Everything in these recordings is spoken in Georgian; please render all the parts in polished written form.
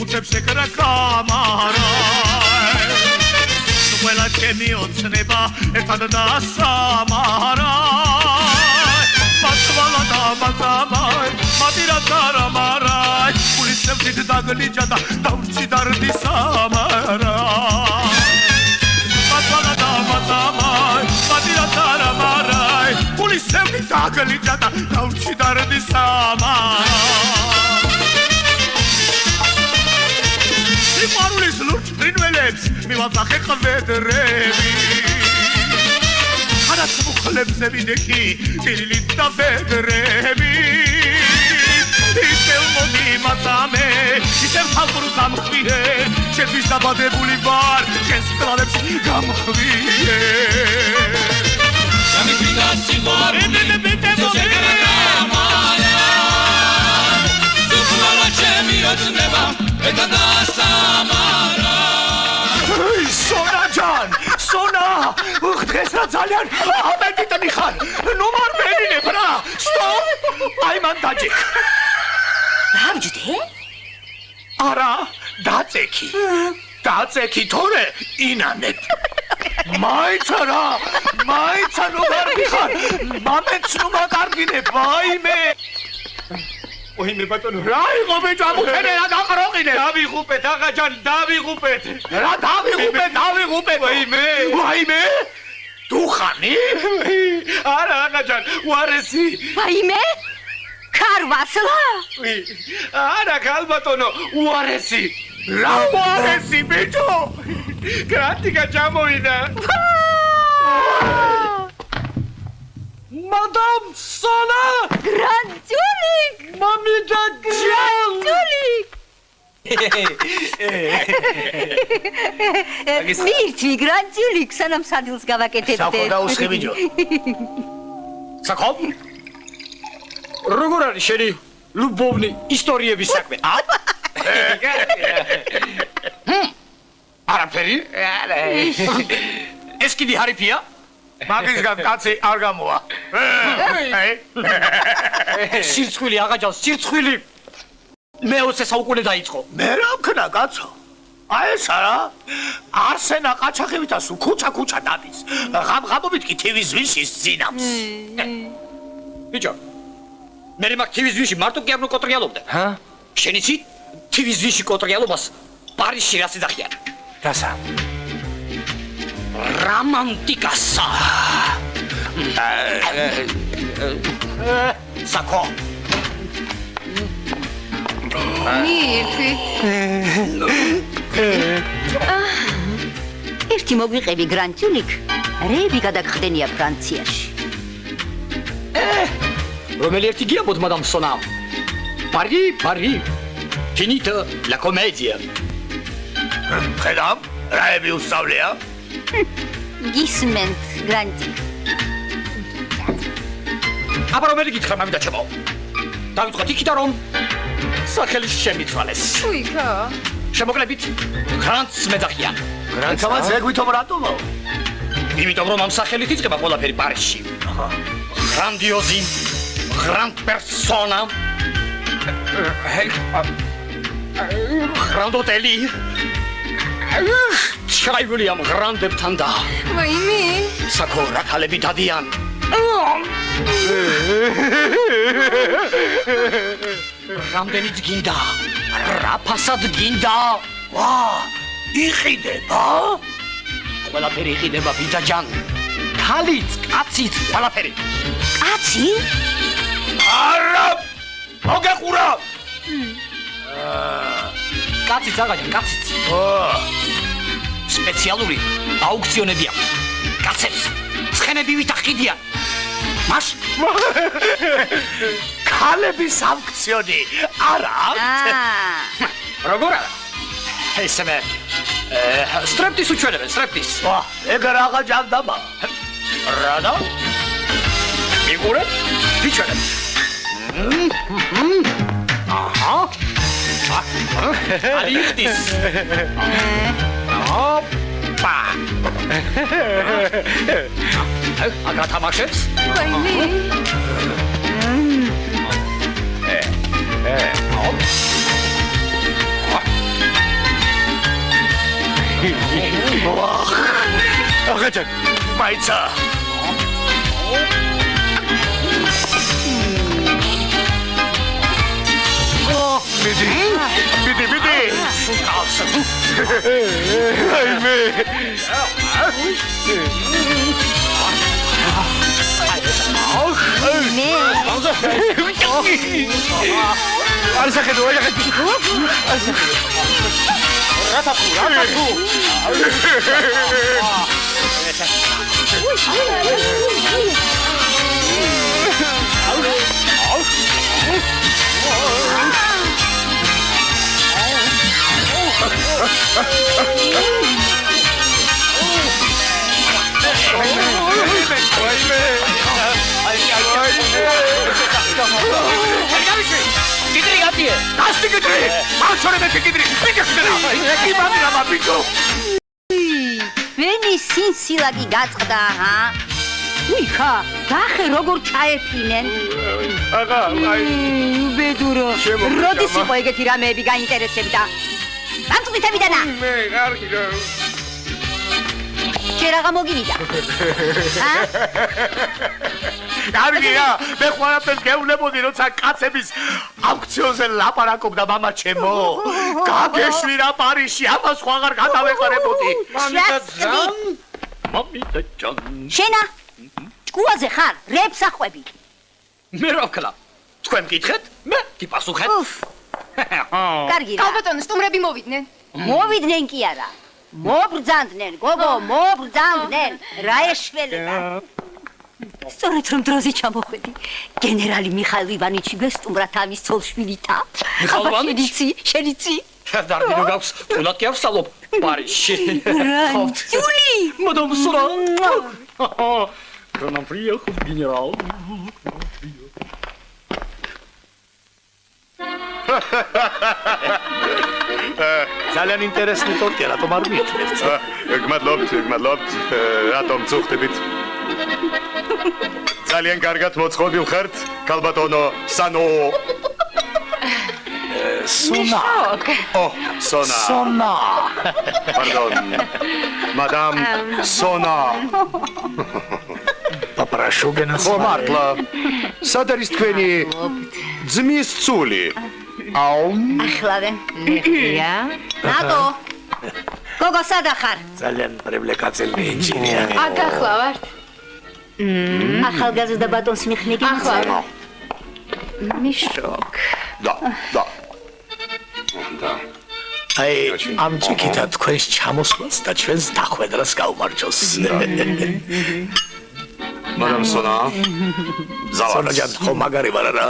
უცებს ეკრა კამარა ყველა ჩემი ოცნება ერთად დასამარა მათვალა და მათამაი მათირად არამარაი პულის სევდით დაგლიჯა და დავრჩი დარდი სამარა მათვალა და მათამაი მათირად არამარაი პულის სევდით დაგლიჯა და დავრჩი დარდი სამარა სიყვარულის ლურჯ ფრინველებს მივაწახე ხვედრები ხანაც მუხლებზე ვიდექი ტილილით და ვედრები ისევ მოდი მაწამე ისევ ხალხურ გამხვიე შეთვის დაბადებული ვარ შენს კლავებში გამხვიე გამიგვიდა სიყვარული შეშეკრა კამარა სუფლალა ჩემი ოცნება ეტადა სამარა სონა ჯან სონა დღეს რა ძალიან ამეტიტნი ხარ ნუ მარმენინებ რა სტოპ აი მან დაჯიქ დავჯდე არა დაწექი თორე ინანებ მაიცა რა მაიცა ნუ გარგიხარ მამეც ნუ მაგარგინებ ვაიმე ოიმე ბატონო რა იყო ბიჭო ამუხენე რა დაყროყინე დავიღუპეთ აღაჯან დავიღუპეთ რა დავიღუპეთ ვაიმე დუხანი არა აღაჯან უარესი ვაიმე ქარვასლა არა ქალბატონო უარესი რა უარესი ბიჭო კრატიკა ჩამოვიდა Madame Sona! Grandjulik! Mami Dajjal! Grandjulik! Mirtvi, Grandjulik, sanam sadils gavaketebde. Sako da usxe bijo. Sako? Როგორ არის შენი ლუბოვნი ისტორიების საქმე? არაფერი? ეს კიდე ჰარიფია? მაგისგან კაცი არ გამოვა. სირცხვილი აღაჯავს, სირცხვილი. მე-20 საუკუნე დაიწყო. მე რა ვქნა კაცო? აი ეს არა? არსენა ყაჩაღებითა სულ ქუჩა დადის. ღამობით კი TV-ს ვიშის ძინავს. ბიჭო. მე მაგ TV-ს ვიში მარტო კი არ მოკოტრიალობდა. ჰა? შენ იცი? TV-ს ვიში კოტრიალობას პარიზში რას ეძახიან? რასა? Romantikasa. Sako. Mirtvi. ერთი მოგვიყევი Grandjulik. რეები გადაგხდენია ფრანციაში. რომელი ერთი გიამბოთ მადამ სონა? Paris. Finita la commedia. ხედავ, რაები უსწავლია? გისმენთ Grandjulik. აბა რომელი გითხრა მამიდა ჩემო? დავიწყოთ იქიდან რომ სახელი შემიცვალეს. უიქა. შემოკლებით გრანდს მეძახიან. გრანდს ეგვითომ რატომო? იმიტომ რომ ამ სახელით იწყება ყველაფერი პარიზში. გრანდიოზი, გრანდ პერსონა. გრანდ ჰოტელი. შაივლი ამ გრანდებთან და ვაიმე საკო რა ქალები დადიან რამდენიც გინდა რა ფასად გინდა ვა იყიდება ყველაფერი იყიდება ბიჭაჯან ქალიც კაციც ყველაფერი კაცი არა მოგეყურა კაციც აღაჯან კაციც სპეციალური აუქციონებია კაცებს ცხენები ვითახიდიან მას ქალების აუქციონი არა როგორ არა ესმე სტრეპტის უჩვენებენ სტრეპტის ეგ რაღა ჯანდაბა რადა მიგურე ვიჩვენებ აჰა არიხტის ოპა აგათამაშებს ვაიმე აღაჯან მაიცა მიდი კაცო აიმე არის ახედო რატაფუ ვენი სინსილაკი გაწყდა, ჰა? უიქა, დახე როგორ ჩაეფინენ? აღა, აი, ბედურო, როდის იყო ეგეთი რამეები გაინტერესებდა? გამწყვიტებიდანა. მე კარგი რა. შენ რაღა მოგივიდა? ჰა? კარგია, მე ყველაფერს გეუბნებოდი, როცა კაცების აუქციონზე ლაპარაკობდა მამა ჩემო. გაგეშვი რა პარიზში, ამას ხო აღარ გადავეყარებოდი. მამიტა ჯან. შენა? ჭკუაზე ხარ, რებს ახვევი. მე რა ვქნა? თქვენ მკითხეთ? მე გიპასუხეთ. კარგი რა. კალბატონო, სტუმრები მოვიდნენ. მოვიდნენ კი არა. მობრძანდნენ, გოგო, მობრძანდნენ. რა ეშველება. სწორედ რომ დროზე ჩამოხვედი. გენერალი მიხაილ ივანიჩი გესტუმრა თავის ცოლშვილითა. მიხაილ ივანიჩი? შენიცი? დარბინო გაქვს, თუნდაც კი ავსწავლობ პარიზში. ჯული! მადამ სურა. К нам приехал генерал. ძალიან ინტერესნი ტორტია, რატომ არ მიიწვევთ? გმადლობთ, რატომ წუხდებით? ძალიან კარგად მოწყობილ ხართ, კალბატონო სანო. სონა. სონა. Pardon. Madam Sona. Попрошу генерал. მართლა. სად არის თქვენი ძმის ცული? ახლავე. ნია. ნატო. გოგო სადა ხარ? ძალიან პრივლეკაცელი ინჟინერი. აქ ახლა ვართ. ახალგაზრდა ბატონს მიხნები? ახლა. მიშოკ. და. აი, ამ ჭიქითა თქვენს ჩამოსვლას და ჩვენს დახვედრას გაუმარჯოს. Madam Sona. სონა ჯან, ხო მაგარი ვარ რა?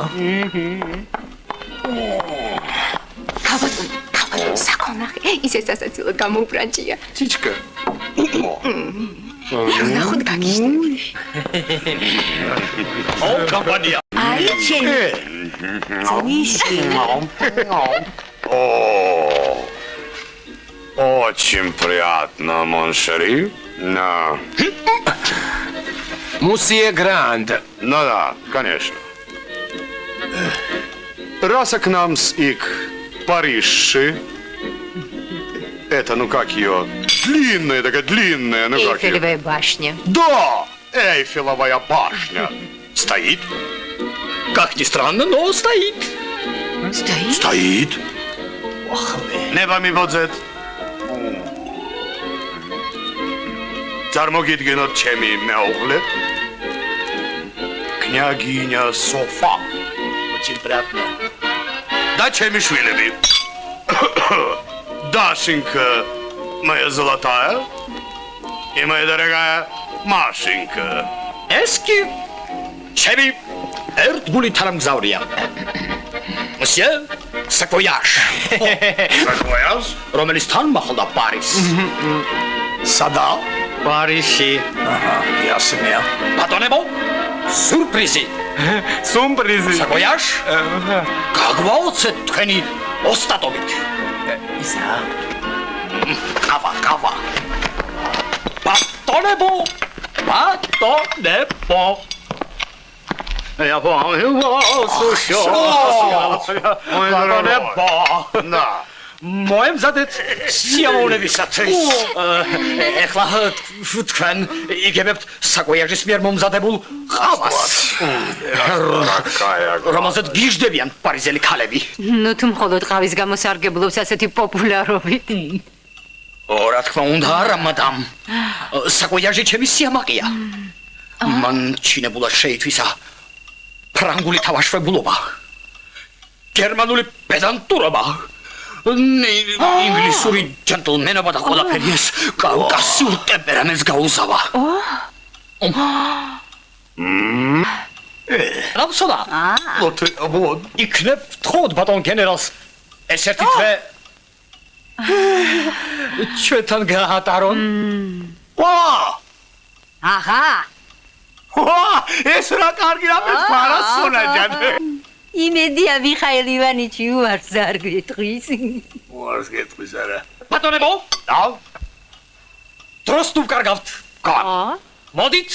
კალბატონო, საქონახე. ისე სასაცილოდ გამოუბრანჭია. Птичка. ნახოთ გაგიშტები. კომპანია. აი, ჩემი. ძმიში. Очень приятно, моншери. Мусье Гранд. Да, конечно. Раз к нам с ик Парижши. Это, ну как ее? Длинная, такая длинная, ну как ее? Эйфелевая башня. Да, Эйфелевая башня. Стоит? Как ни странно, но стоит. Стоит? Стоит. Небо მივოძეთ. წარმოგიდგენოთ ჩემი მეუღლე. Княгиня Софа. Очень приятно. Да ჩემი შვილები. Дашенька, моя золотая. И моя дорогая Машенька. ესკი ჩემი ერთგული თანამგზავრია. Monsieur, საკოიაშ. Саквояж? რომელიც თან მახლდა პარიზს. სადა? პარიზში. აჰა, ясмея. ბატონებო, სურპრიზი. Сюрпризы. საკოიაშ? გაგვაოცეთ თქვენი ოსტატობით. ისა. კავა. ბატონებო. Я помню, слушай. Да. მოემზადეთ სიამოვნებისათვის. ეხლა თქვენ იგებებთ საკვიაჟის მიერ მომზადებულ ყავას. რომელზეც გიჟდებიან პარიზელი ქალები. ნუ თუ მხოლოდ ყავის გამოსარგებლობს ასეთი პოპულარობით. რა თქმა უნდა, არა, მადამ. საკვიაჟი ჩემი სიამაყეა. მან ჩინებულად შეითვისა ფრანგული თავაშვებულობა, გერმანული პედანტურობა, ინგლისური ჯენტლმენობა და ყველაფერი ეს კავკასიურ ტემპერამენტს გაუზავა. რამსონა? იქნებ თხოვთ ბატონ გენერალს ესეთი თვე ჩვენთან გაატარონ. აჰა, ეს რა კარგი რამეს პარასონა ჯანე. იმედია მიხაილ ივანიჩი უარს არ გეტყვის. უარს გეტყვის არა. ბატონებო, დავა. დროს თუ ვკარგავთ. მოდით.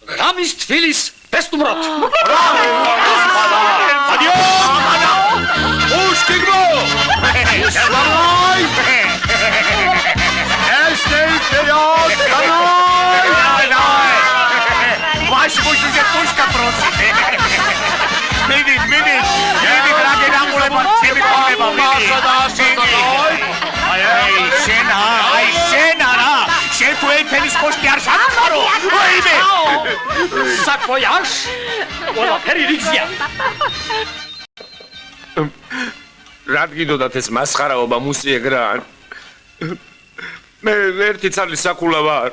ღამის თბილის ფესტუმროთ. ადიო! უშკიგმო! Ваши будете пушка просит. Видит, ради намулеба, всеми помеба, Ай, сена, შენ თუ ეფენის კოშკი არ შეგხარო. ვაიმე! საკვიაჟ? ყველაფერი რიგზია. რა გიდოდათ ეს მასხარაობა მუსიე გრან? მე ერთი წალი საკულა ვარ.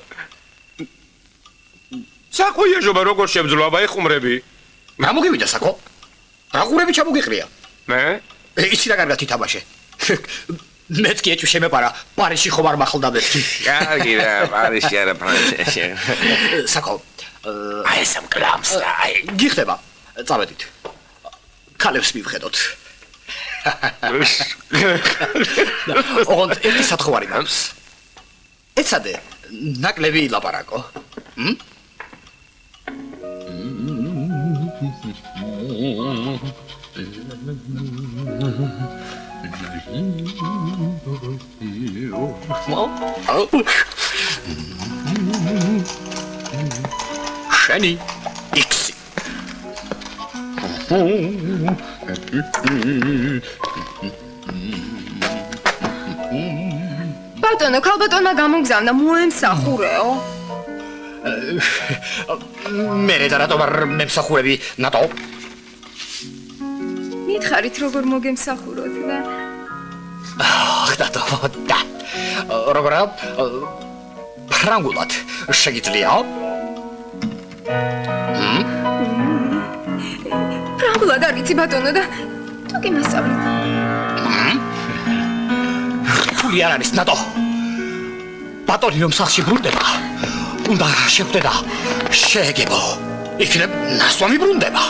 საკვიაჟობა როგორ შევძლო, აბა ეხუმრები? რა მოგივიდა საკო? რა ყურები ჩამოგიყრია? მე? იცი რა კარგად ითამაშე. მეც კი ეჭვი შემეპარა, პარიზში ხომ არ მახლდამეთქი. კარგი რა, პარიზში არა ფრანციაში. საკო, აი ეს ამკლამს და აი გიხდება. წავედით. ქალებს მივხედოთ. ოღონდ ერთი სათხოვარი მაქვს. ეცადე, ნაკლები ილაპარაკო. შენი იქსი. ბატონო, ქალბატონმა გამოგზავნა, მოემსახურეო. მერე და რატომ არ მემსახურები, ნატო? მითხარით როგორ მოგემსახუროთ და ნატო, და. როგორა? ფრანგულად შეგიძლია? ფრანგულად არ იცი ბატონო და თუ კი მასწავლეთ. რთული არ არის, ნატო. ბატონი რომ სახლში ბრუნდება, უნდა შეხვდე და შეეგებო. იქნებ ნასვამი ბრუნდება.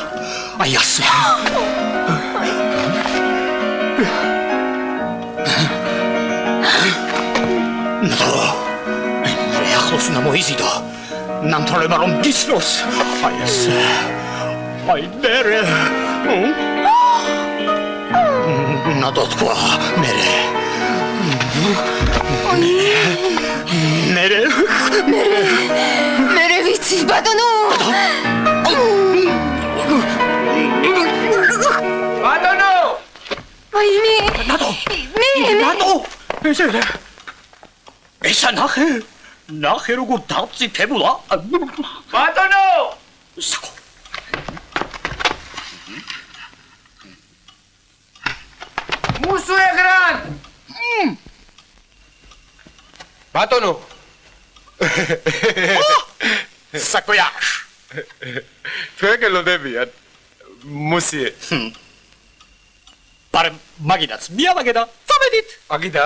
აი ასე. ნატო. მე ახლოს უნდა მოიზიდო. ნამთრალება რომ გისროს. აი ასე. აი მერე. ნატო თქვა მერე. მერე ვიცი ბატონო. ბატონო! აი მე. ნატო. ესა ნახე როგორ დაწიფებულა. ბატონო! საკო. მუსიე გრან! ბატონო! საკვიაჟ. თქვენ გელოდებიან მუსიე. პარ მაგიდაც მიავაგე და წავედით. აგიდა?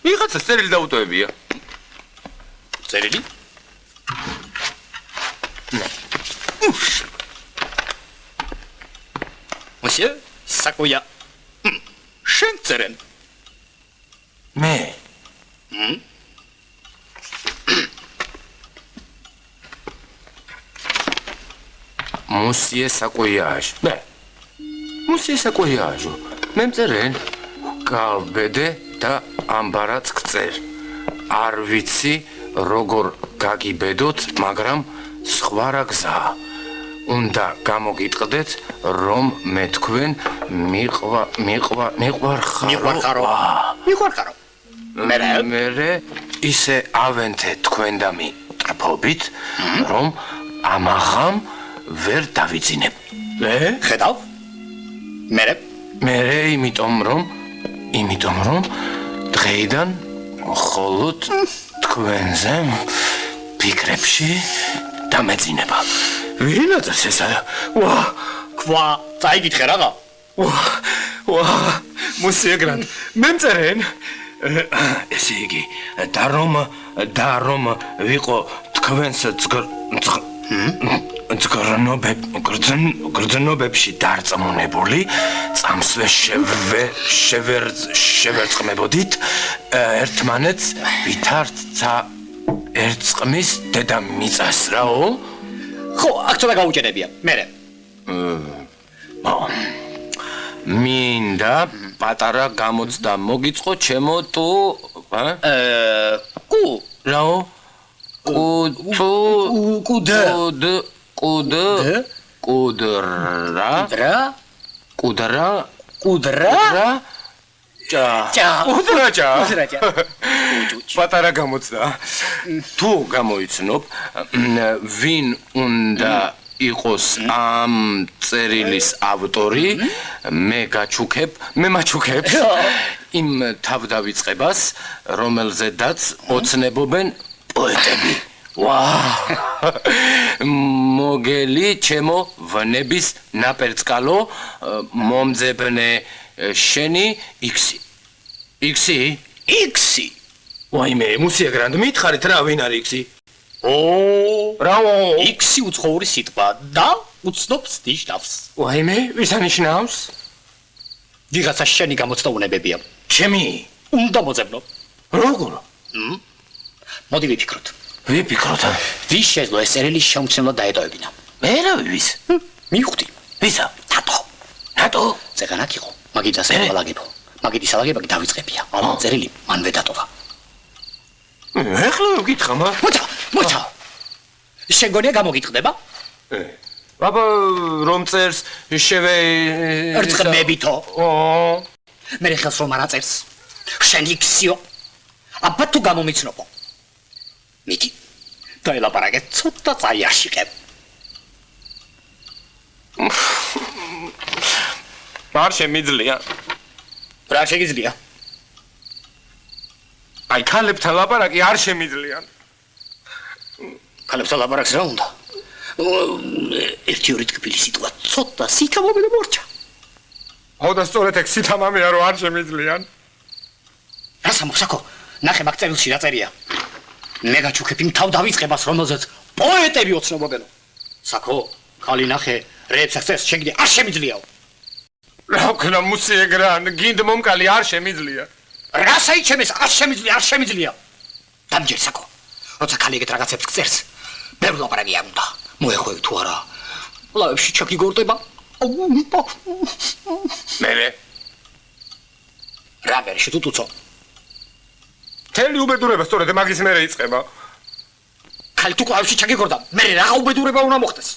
ვიღაცა წერილი დაუტოვებია. წერილი? მოსიე, საკუია. შენ წერენ. მე. მუსიე საკუიაჟ. მე. მუსიე საკუიაჟო. მე მწერენ გავბედე და ამბარაც გწერ. არ ვიცი როგორ გაგიბედოთ, მაგრამ სხვა რა გზაა. უნდა გამოგიტყდეთ, რომ მე თქვენ მიყვარხარო. მერე ისე ავენთე თქვენ და მე ტრფობით, რომ ამაღამ ვერ დავიძინებ. ხედავ? მერე იმიტომ რომ დღეიდან მხოლოდ თქვენზე ფიქრებში დამეძინება. ვინაძეს ესა? ქვა, წაიგითხე რაღა. მუსიე გრანდ. მე მწერენ ესე იგი და რომ ვიყო თქვენს გრძნობებში დარწმუნებული, წამსვე შევერწყმებოდით ერთმანეთს ვითარცა ერწყმის დედამიწას რაო? ხო, აქ ცოტა გაუჭერებია. მერე. მინდა პატარა გამოცდა მოგიწყო ჩემო თუ კუ რაო? კუდრა პატარა გამოცდა თუ გამოიცნობ ვინ უნდა იყოს ამ წერილის ავტორი მე მაჩუქებ იმ თავდავიწყებას რომელზედაც ოცნებობენ პოეტები მოგელი ჩემო ვნების ნაპერწკალო მომძებნე შენი იქსი ვაიმე მუსია გრანდ მითხარით რა ვინ არის იქსი რაო იქსი უცხოური სიტყვა და უცნობს ნიშნავს ვაიმე ვის ანიშნავს ვიღაცა შენი გამოცდა უნებებია ჩემი უნდა მოძებნო როგორ მოდი ვიფიქროთ ვის შეძლო ეს წერილი შეუმჩნევლად დაეტოვებინა მე რა ვის მივხვდი ვისა ნატო ზეგან აქ იყო მაგიდას ალაგებო მაგიდის ალაგება დავიწყებია ამ წერილი მანვე დატოვა ეხლა ვკითხა მოცა შენ გონია გამოგიტყდება აბა რომ წერს ერწყმებითო მე ხელს რომ არ აწერს შენ იქსიო აბა თუ გამომიცნობო მიდი დაელაპარაკე ცოტა წაიაშიყებ არ შემიძლია რა შეგიძლია აი ქალებთან ლაპარაკი არ შემიძლია ქალებთან ლაპარაკს რა უნდა ერთი ორი ტკბილი სიტყვა ცოტა სითამამე მორჩა ხოდა სწორედ ეგ სითამამეა რომ არ შემიძლია რა სამოსაკო ნახე მაგ წერილში რა წერია მე გაჩუქებ იმ თავდავიწყებას რომელზეც პოეტები ოცნობობენ საკო ხალი ნახე რეებს ახსენს შეგდე არ შემიძლიაო რა ვქნა მუსიე გრან გინდ მომკალი არ შემიძლია რა საიჩემეს არ შემიძლია დამჯერ საკო როცა ხალი ეგეთ რაღაცებს გწერს ბევრ ლაპარაკი არ უნდა მოეხვევი თუ არა ლავებში ჩაკიგორდება მერე რა მერე შეთუთუცო თელი უბედურება სწორედ მაგის მერე იწყება ხალი თუ ლავებში ჩაკიგორდა მერე რა უბედურება უნდა მოხდეს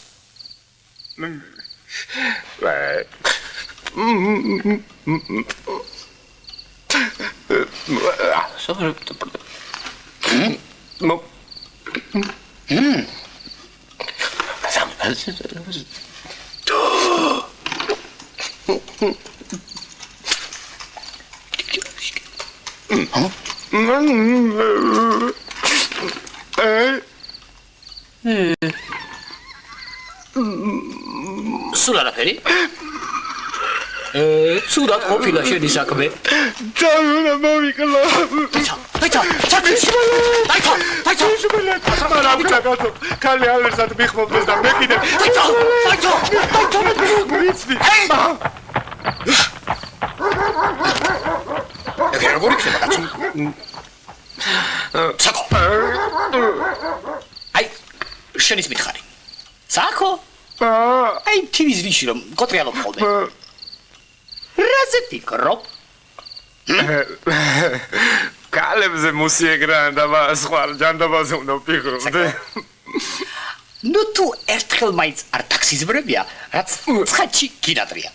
სულ არაფერი ცუდად ყოფილა შენი საქმე ჩაუნა მოვიკლა დაიცა არა ვკაკათო ქალი ალერსად მიხმობდეს და მე კიდე დაიცა ვიცი ეგ როგორ იქნება კაცო საკო აი შენის მითხარი საკო აი ტივის რიში რომ კოტრიალობ ხოლმე. რაზე ფიქრობ? კალებზე მუსიეგრან და სხვა ჯანდაბაზე უნდა ვფიქრობდე. ნუ თუ ერთხელ მაინც არ ტაქსიზმრებია, რაც ცხადში გინადრია.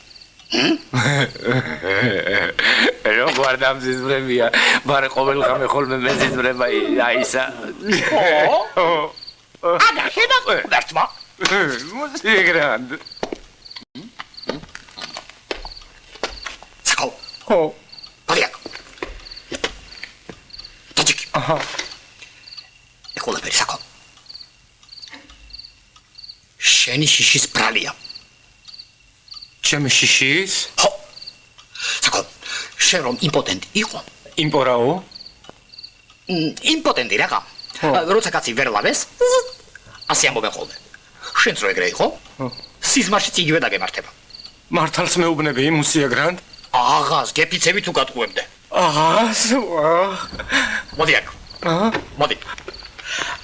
როგორ დამზიზმრებია, მაგრამ ყოველდღე ხოლმე მეზიზმრება აისა. აგა შედა ვერტმა. მუსიეგრან. სკო. ო. პარიაკ. ტიჩიკ. აჰა. ეკოლა პერისაკო. შენი შიშის ბრალია. ჩემი შიშის? ხო. საკო, შენ რომ იმპოტენტი იყო? იმპორაო? იმპოტენტი რაღა. როცა კაცი ვერ ლავეს, ასე ამბობენ ხოლმე. შენც რო ეგრე იყო? სიზმარშიც იგივე დაგემართება. მართალს მეუბნები მუსიეგრან? აღას გეფიცები თუ გატყუებდე. აღას? მოდი აქ. მოდი.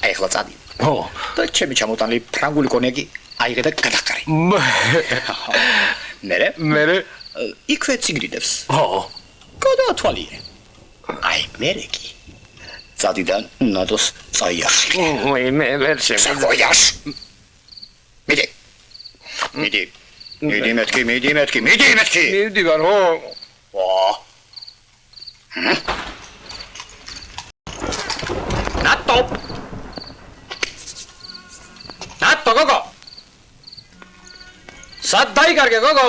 აი ახლა წადი. ო. და ჩემი ჩამოტანილი ფრანგული კონიაკი აიღე და გადახკარი. მერე იქვე ციგრიდებს. ო. გადაათვალიერე. აი მერე კი. წადიდან ნადოს წაიარში. მე ვერ წაიარს. მიდი მეთქი. მივდივარ, ო. ნატო გოგო. სად დაიკარგე გოგო?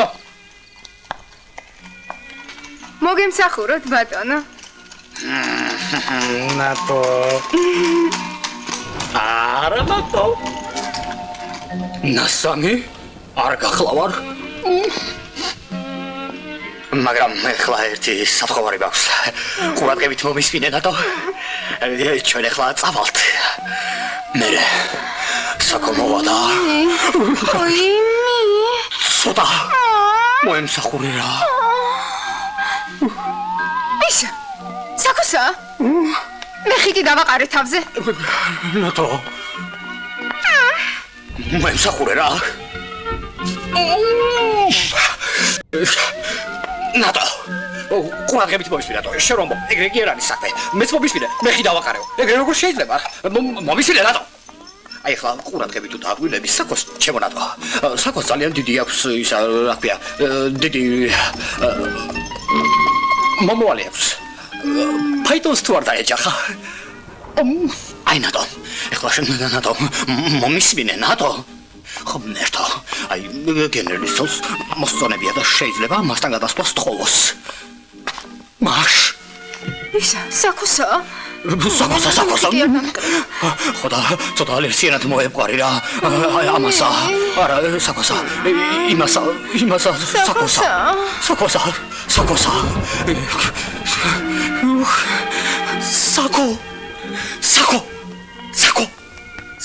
მოგემსახუროთ ბატონო. ნატო. არა ნატო. ნასამი არ გახლავარ. მაგრამ ახლა ერთი საფრთხე მაქვს. ყურადღებით მომისმინე ნატო. ჩვენ ახლა წავალთ. მერე საკომოვადა. ცოტა მოემსახურე რა. ისა საკოსა? მე ხიდი დავაყარე თავზე. ნატო. მოემსახურე რა. ნატო. ყურადღებით მომისმინე ნატო. შენ რომ ეგრე კი არ არის საქმე. მეც მომისმინე. მე ხი დავაყარეო. ეგრე როგორ შეიძლება? მომისმინე ნატო. აი ხლა ყურადღებით თუ დაგვირები საკოს ჩემო ნატო. საკოს ძალიან დიდი აქვს ისა რა ქვია. დიდი მომოვალი აქვს. ფაიტოს თუ არ დაეჯახა. აი ნატო. ეხლა შენ ნატო მომისმინე ნატო. ხო მერტო. აი გენერალისოს მოსწონებია და შეიძლება მასთან გადასვლას თხოვოს. მაშ ისა საკოსა? საკოსა. ხოდა ცოტა ალერსიანად მოეპყარი რა. ამასა. არა საკოსა. იმასა საკოსა.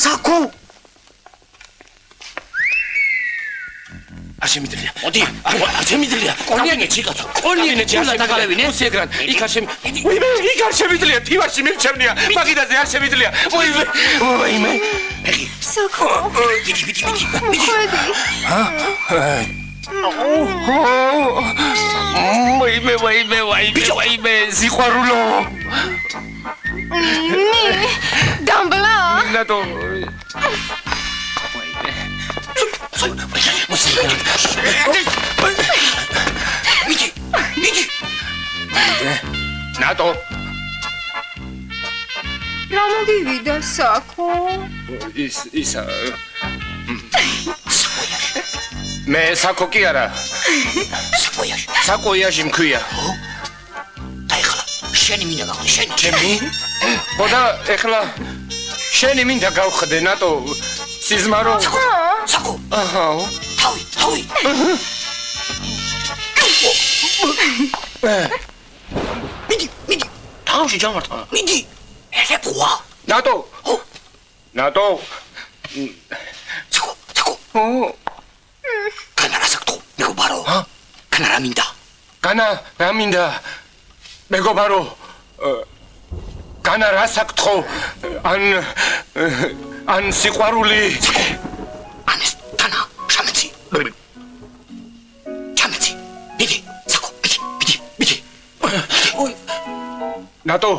საკო. არ შემიძლია. მოდი. არ შემიძლია. კონიაკი ჩიკაცო. კონიაკი არ დაგალევინე. მუსიეგრან. იქ არ შემიძლია. იქ არ შემიძლია, თივაში მირჩევნია. მაგიდაზე არ შემიძლია. ვაიმე. ფეხი. საკო. მიდი. ვაიმე, სიყვარულო. დამბლა. ნატო. მიდი. ნატო. რა მოგივიდა საკო? ისა მე საკო კი არა. საკოიაჟი მქვია. და ეხლა შენი მინდა გავხდე, შენი. ჩემი? ხოდა ეხლა შენი მინდა გავხდე ნატო. სიზმარო. საკო. აჰა. თავი. მიდი. თავში ჯამართა. მიდი. ელეპუა. ნატო. საკო. ო. კანარა საკო. მეგობარო. კანარა მინდა. რა მინდა? მეგობარო. კანარა საკთხო. ან სიყვარული. ანეს თანა. ჩამეცი. მიდი, საკო, მიდი. ნატო.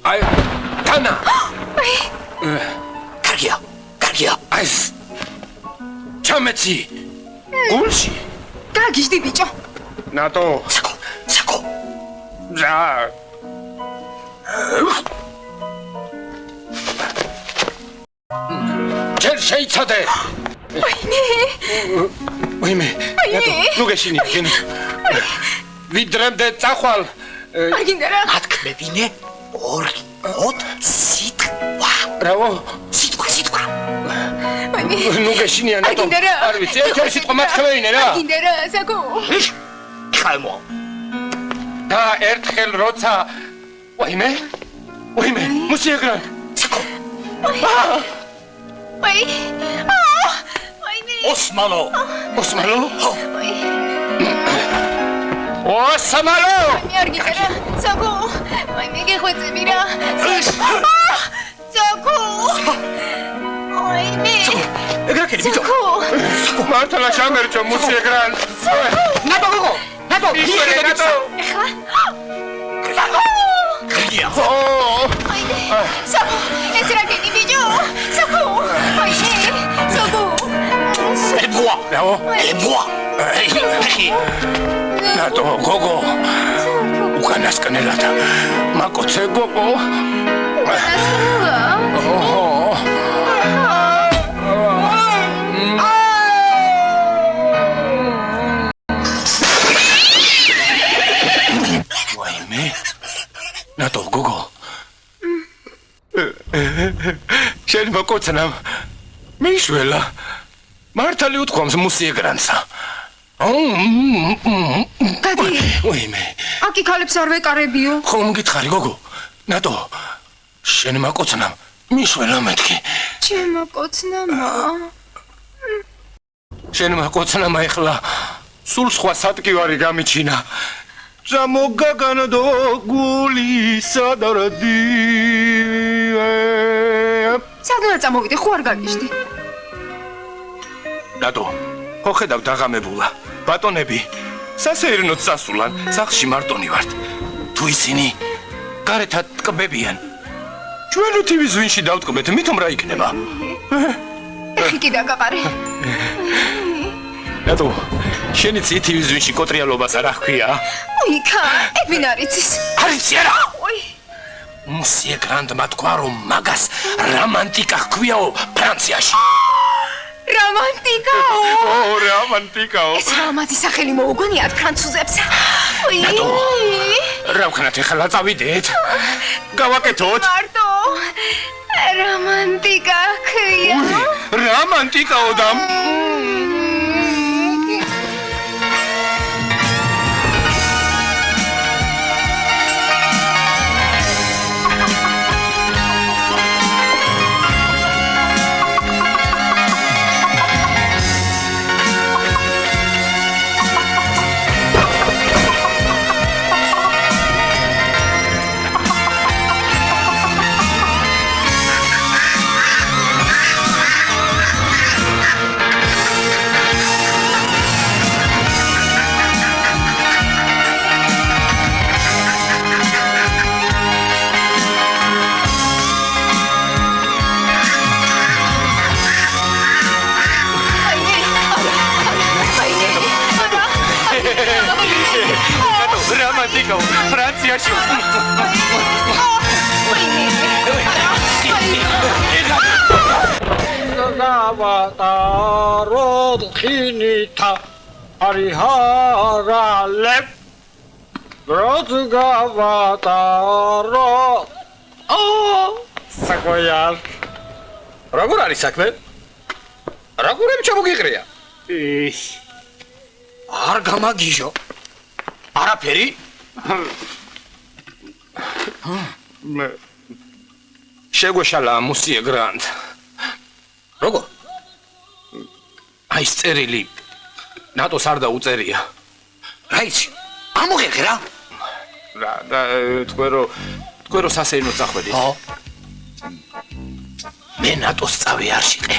აი, დანა. კარგია. აი. ჩამეცი. გულში. გაგიჟდი ბიჭო. ნატო. საკო. რა. ჯერ შეიცადე. ვაიმე. ნატო, ნუ გეშინი, გენი. ვიდრემდე წახვალ. აგინდა რა. ათქმევინე 2 სიტყვა. რავო. სიტყვა. ვაიმე. ნუ გეშინია ნატო. აგინდა რა. არ ვიცი, ერთი სიტყვა მათქმევინე რა. აგინდა რა, საკო. ხალმო. და ერთხელ როცა ვაიმე. მუსიეგრან. საკო. ვაი. ვაიმე. ოსმალო. ოსმალო. აგინდა რა, საკო. ვაიმე, გეხვეწები რა. საკო. ვაიმე. ეგრე კეთილი ბიჭო. მართლა შამერჯო მუსიეგრან. ნატო გოგო. ნატო. კარგია. ვაიმე. საკო, ეს რა გენი ბიჭო. საკო. ვაიმე. საკო. ებოა. ნატო გოგო. უკანასკნელად. მაკოცე გოგო. ვაიმე. ნატო გოგო. შენ მოკოცნამ მიშველა. მართალი უთქვამს მუსიეგრანსა. გადი. ვაიმე. აკი ქალებს არ ვეკარებიო. ხომ გითხარი გოგო. ნატო. შენ მოკოცნამ მიშველა მეთქი. ჩემო კოცნამა. შენ მოკოცნამ ახლა სულ სხვა სატკივარი გამიჩინა. Замогагано гули садаради. სადღაც წამოვიდე, ხო არ გაგიჟდი? ნატო, ხო ხედავ დაღამებულა. ბატონები, სასეირნოდ სასულან, სახლში მარტონი ვართ. თუ ისინი გარეთად ტკბებიან. ჩვენ რო ტივის ვინში დავტკბეთ, მithom რა იქნება? ეხი კი დაგაყარე. ნატო, შენი ტივის ვინში კოტრიალობას არ აქვია? იქა, ევინ არიცის. არიცი არა? ოი. მუსიეგრანდმა თქვა, რომ მაგას რომანტიკა ჰქვიაო ფრანციაში. რომანტიკაო. რომანტიკაო. ეს რამაზი სახელი მოუგონიათ ფრანცუზებს. ოი. რა ვქნათ ახლა წავიდეთ? გავაკეთოთ? მარტო. რომანტიკა ხია. რომანტიკაო და რომანტიკაო ფრანციაში. გავატაროთ ხინითა არიჰარალებ როც გავატაროთ. საკოიარ როგორ არის საქმე? როგორ ჩამოგიყრია? არ გამაგიჟო. არაფერი? შეგვეშალა მუსიეგრანდ. როგორ? აი ეს წერილი ნატოს არ დაუწერია. რა იცი? ამოღერხე რა. და თქვენ რო სასეირნოდ წახვედით. ხო. მე ნატოს წავი არ შიყე.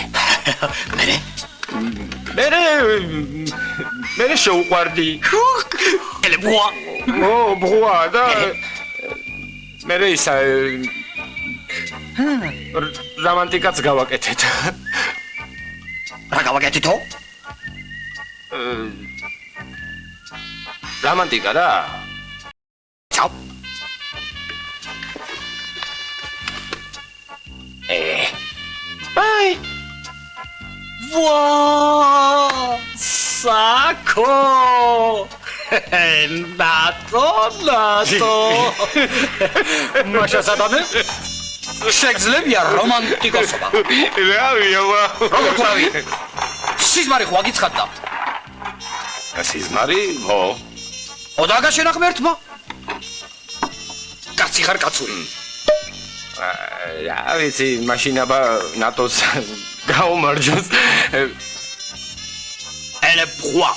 მე მე შეუყვარდი. ელებუა. ბღვა და მე ისა რომანტიკაც გავაკეთეთ. რა გავაკეთეთო? რომანტიკა რა. ჩაო. აი ვა! საკო! ნატო! მაშა სადამე? შეგძლებია რომანტიკოსობა. რავია ვა. როგორ თავი? სიზმარი ხო აგიცხადდა? სიზმარი? ხო. ოდაგა შენახმერთმა? კაცი ხარ კაცური. რა ვიცი, მაშინ აბა ნატოს გაუმარჯოს. ელებუა.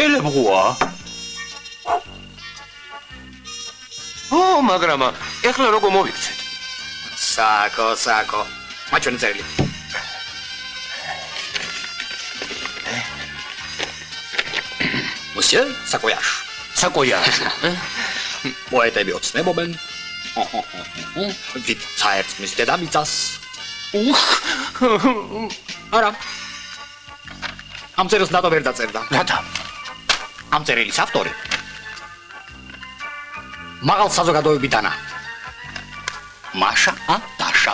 ელებღვა. მაგრამ ეხლა როგორ მოვიქცეთ? საკო. მაჩვენე წერილი. Monsieur, საკოიაშ. პოეტები ოცნებობენ. ვით საერთმის დედამიწას. არა. ამ წერილს ნატო ვერ დაწერდა. რათა? ამ წერილის ავტორი მაღალ საზოგადოებიდანა. მაშა, დაშა.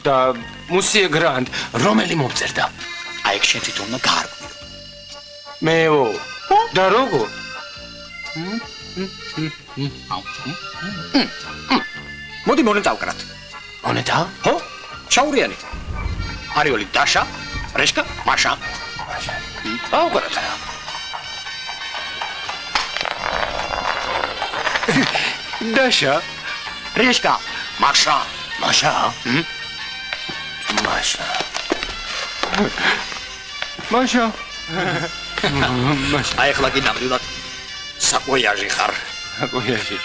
და მუსიე გრანდ რომელი მომწერდა? აი ეგ შენ თვითონ უნდა გაარკვიო. მეო. და როგორ? მოდი მონეტა ვკრათ. მონეტა? ხო? შაურიანი. არიოლი დაშა, რეშკა, მაშა. აუგრათ რა. დაშა, რეშკა, მაშა. მაშა. მაშა. აი ახლა კი ნამდვილად საკოიაჟი ხარ. საკოიაჟი.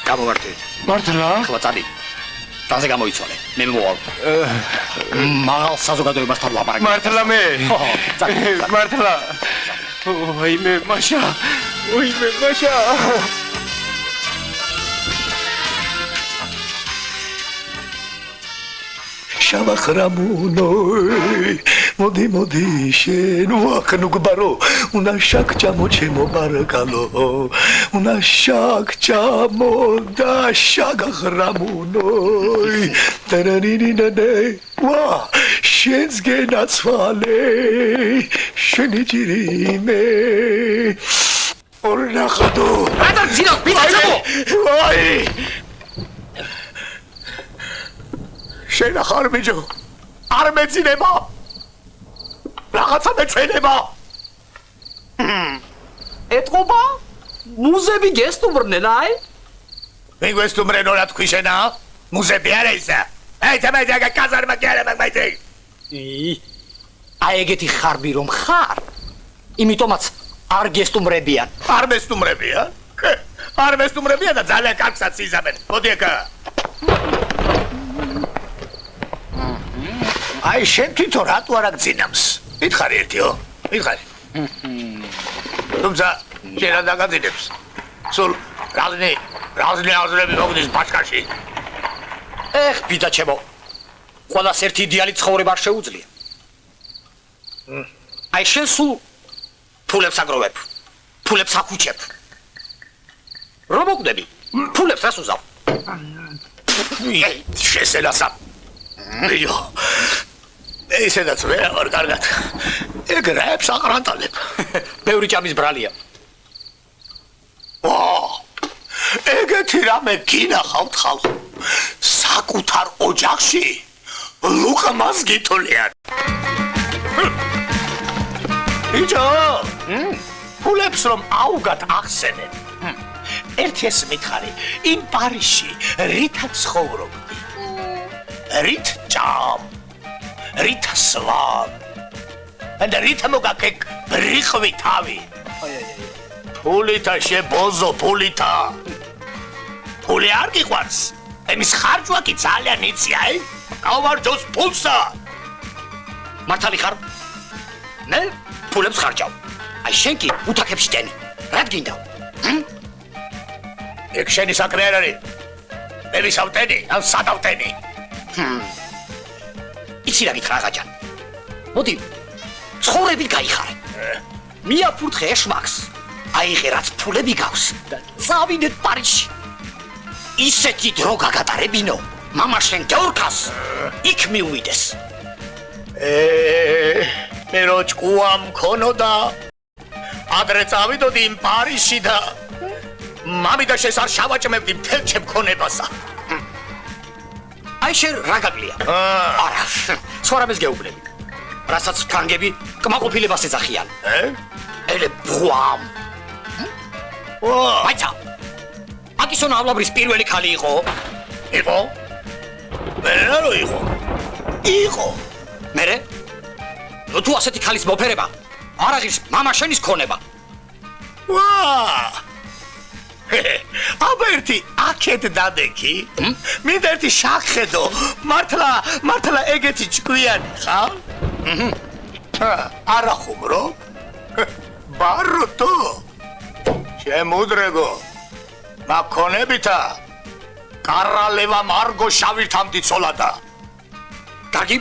გამოვარტი. მართლა? ახლა წადი. დაზე გამოიცვალე. მე მოვალ. მაღალ საზოგადოებასთან ლაპარაკი. მართლა მე? ხო, წადი. მართლა. ოიმე, მაშა. ოიმე, მაშა. შავახრამუნოი მოდი შენ ვახნ უგბარო უნდა შაქჭამო ჩემო ბარკალო უნდა შაქჭამო და შაგახრამუნოი დანანინინანე ვა შენს გენაცვალე შენი ჯირიმე ორნახადო რატო ძინო პიცამო ვაი შენ ახარ მიჯო არ მეძინება რაღაცა მეჩვენება ეთყობა მუზები გესტუმრნენ აი მე გესტუმრენო რა თქვი შენა მუზები არა ისა აი თამაჯა კაზარმა კი არა მაგმაიძე აი ეგეთი ხარბი რომ ხარ იმიტომაც არ გესტუმრებიან არ მესტუმრებიან არ მესტუმრებიან და ძალიან კარგსაც იზამენ მოდი აკა აი შენ თვითონ რატო არ აგძინავს? მითხარი ერთიო, მითხარი. თუმცა შენ არ დაგაძინებს. სულ რაზნი აზრები მოგდის ბაშკაში. ეხ ბიძაჩემო ყველას ერთი იდეალი ცხოვრება არ შეუძლია აი შენ სულ ფულებს აგროვებ ფულებს აკუჩებ რომ მოგდები ფულებს რას უზავ შესელასა იო ისედაც ვერ აღარ კარგად ეგ რაებს აყრანტალებ ბევრი ჭამის ბრალია ეგეთი რამე გინახავთ ხალხო საკუთარ ოჯახში ლუყმას გითოლიან იჯო ფულებს რომ აუგად ახსენებ ერთი ეს მითხარი იმ პარიზში რითაც ცხოვრობდი რით ჭამ რით სვამ და რით მოგაკეკ ბრიხვი თავი ფულითა შებოზო ფულითა ფული არ გიყვარს ემის ხარჯვა კი ძალიან იცი აი გავარჯოს ფულსა მართალი ხარ? მე ფულებს ხარჯავ. აი შენ კი უთაქებში ტენი. რა გინდა? ეგ შენი საკრე არ არის. მე ვისავტენი, ან სადავტენი. იცი რა გითხრა აღაჯან? მოდი, ცხოვრები გაიხარე. მიაფურთხე ეშმაკს. აიღე რაც ფულები გავს და წავიდეთ პარიზში. ისეთი დრო გაგატარებინო, მამა შენ გეორქას იქ მიუვიდეს. მე რო ჭკუა მქონოდა ადრე წავიდოდი იმ პარიზში და მამიდა შენს არ შავაჭმევდი მთელ ჩემ ქონებასა. აი შენ რა გაკლია? არა, სხვარამეს გეუბნები. რასაც ფრანგები კმაყოფილებას ეძახიან. ელე ბუამ. მაიცა. აკისონ ავლაბრის პირველი ქალი იყო? იყო? მე რა იყო? იყო. მერე? ნუ თუ ასეთი ქალის მოფერება არ აღის მამა შენის ქონება. აბა ერთი აქეთ დადექი. მინდა ერთი შახხედო. მართლა ეგეთი ჭკვიანი ხარ? არა ხუმრო? ბაროტო. შემუდრეგო. მაქონებითა კარალევა მარგო შავილთამდე ცოლადა. კარგი?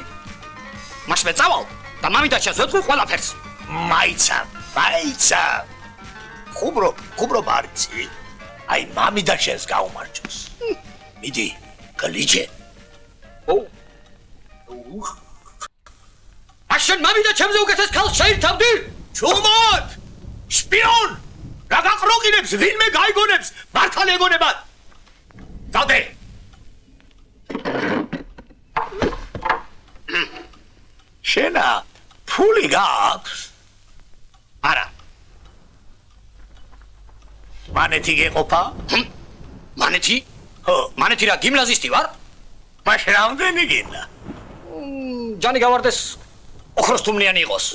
მაშინ წავალ და მამიდა შენს ვეთქვი ყველაფერს. მაიცა. ხუბრო ბარიცი. აი მამიდა შენს გაუმარჯოს. მიდი, გლიჯე. მაშინ მამიდა ჩემზე უკეთეს ქალს შეირთავდი? ჩუმად! შპიონ! რა გაყროყინებს, ვინმე გაიგონებს, მართალი ეგონებად. დადე. შენა ფული გაქვს? არა. მანეთი გეყოფა? მანეთი? ხო. მანეთი რა გიმნაზისტი ვარ? მაშინ რამდენი გინდა? ჯანი გავარდეს ოქროს თუმნიანი იყოს.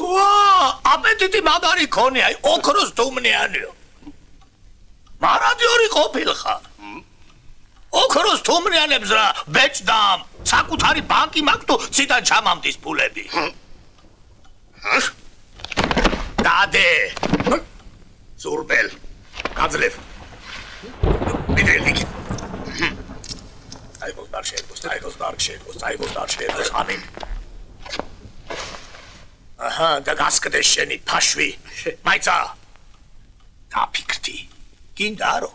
აპეტიტი მაგარი ქონი, აი ოქროს თუმნიანიო. მარადიორი ყოფილხარ. ოქროს თუმნიანებს რა ბეჭდამ, საკუთარი ბანკი მაქვს თუ ციდან ჩამამდის ფულები. დადე. ზურბელ. გაძლევ. მიდრელი. აიგოს დარშეგოს, ამინ. აჰა, და გასკდე შენი ფაშვი. მაიცა. დაფიქრდი. გინდა რო?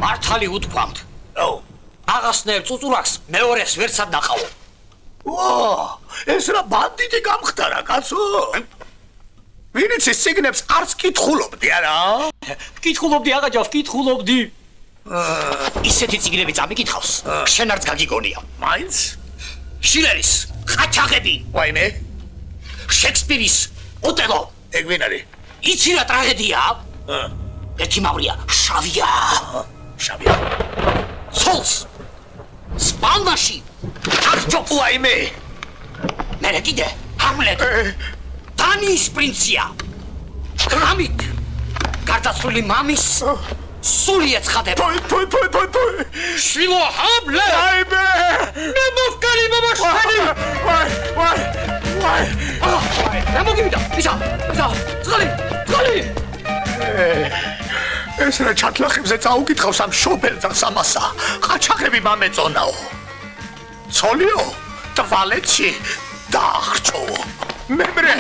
მართალი უთქვამთ. აღასნებ წუწურაკს მეორეს ვერცად ნახავო. ეს რა ბანდიტი გამხდარა, კაცო? ვინც ის სიგნებს არც კითხულობდი არა? ვკითხულობდი აღაჯა, ვკითხულობდი. ისეთი ციგნები წამიკითხავს, შენ არც გაგიგონია. მაინც? შილერის ყაჩაღები, ვაიმე? შექსპირის ოტელო. ეგ ვინ არის? იცი რა ტრაგედია? ერთი მავრია, შავია. შავია. ცოლს სპალმაში აღჯობს. ვაიმე? მერე კიდე ჰამლეტ. დანიის პრინცია. გრამით გარდაცვლილი მამის სული ეცხადება. თოი. შვილო ჰამლეტ. ვაიმე! მე მოვკარი მომაშენი. ვაი. რა მოგივიდა? ისა. წყალი. ეს რა ჩათლახებზე წაუკითხავს ამ შოფერს ამასა. ყაჩაღები მამეწონაო. ცოლიო, თვალეთში დაახჭოვო. მემრე.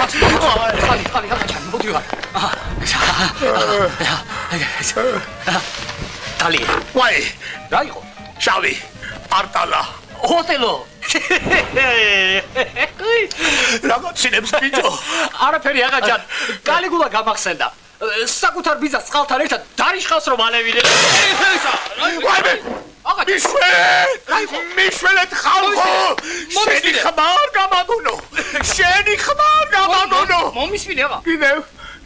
ხალი, მოდივარ. დალი. ვაი, რა იყო? შავი, პარტალა. ოტელო. რაღაც ცინებს ბიჭო. არაფერი აღაჯან. კალიგულა გამახსენდა. საკუთარ ბიძას წყალთან ერთად დარიშხავს რომ ალევინე. ვაიმე! მიშველეთ ხალხო! შენი ხმარ გამაგონო! მომისმინე აღა.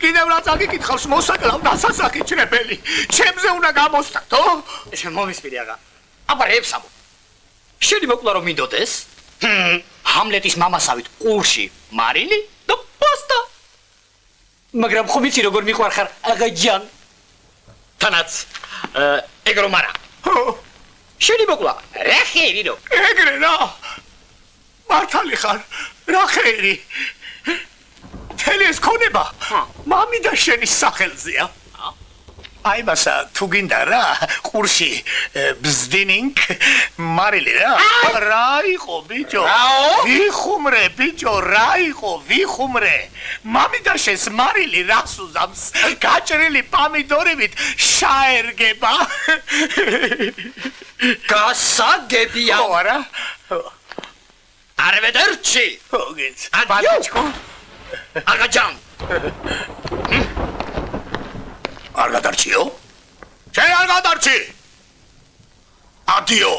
კიდევ რა წაგიკითხავს მოსაკლავ დასასახიჩრებელი. ჩემზე უნდა გამოსტათო? მომისმინე აღა. აბა რეებსამო. შენი მოკლა რომ მინდოდეს? ჰამლეტის მამასავით ყურში მარილი და პასტა. მაგრამ ხომ იცი როგორ მიყვარხარ აღაჯან? თანაც ეგრო მარა. შენი მოკლა რა ხეირო? ეგრე რა. მართალი ხარ რა ხერი თელი ეს ქონება მამი და შენის სახელზეა აი მასა თუ გინდა რა ყურში ბზდინინგ მარილი რა რა იყო ბიჭო ვიხუმრე ბიჭო რა იყო ვიხუმრე მამი და შენს მარილი რას უზამს გაჭრილი პამიდორებით შაერგება გასაგებია ხო არა არვედერჩი გიც ბატიჩკო აგაჯან არ გადარჩიო? შენ არ გადარჩი? ადიო.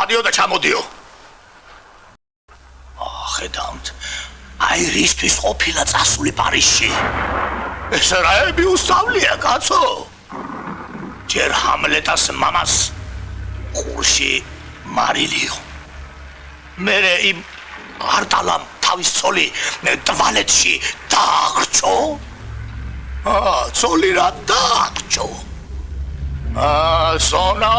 ადიო და ჩამოდიო. ხედავთ. აი რისთვის ყოფილა წასული პარიზში. ეს რაები უსწავლია, კაცო. ჯერ ჰამლეტას მამას ყურში მარილიო. მერე იმ არტალამ თავის ცოლი ტვალეტში დააგრჩო. ცოლი რა დააგჭო სონა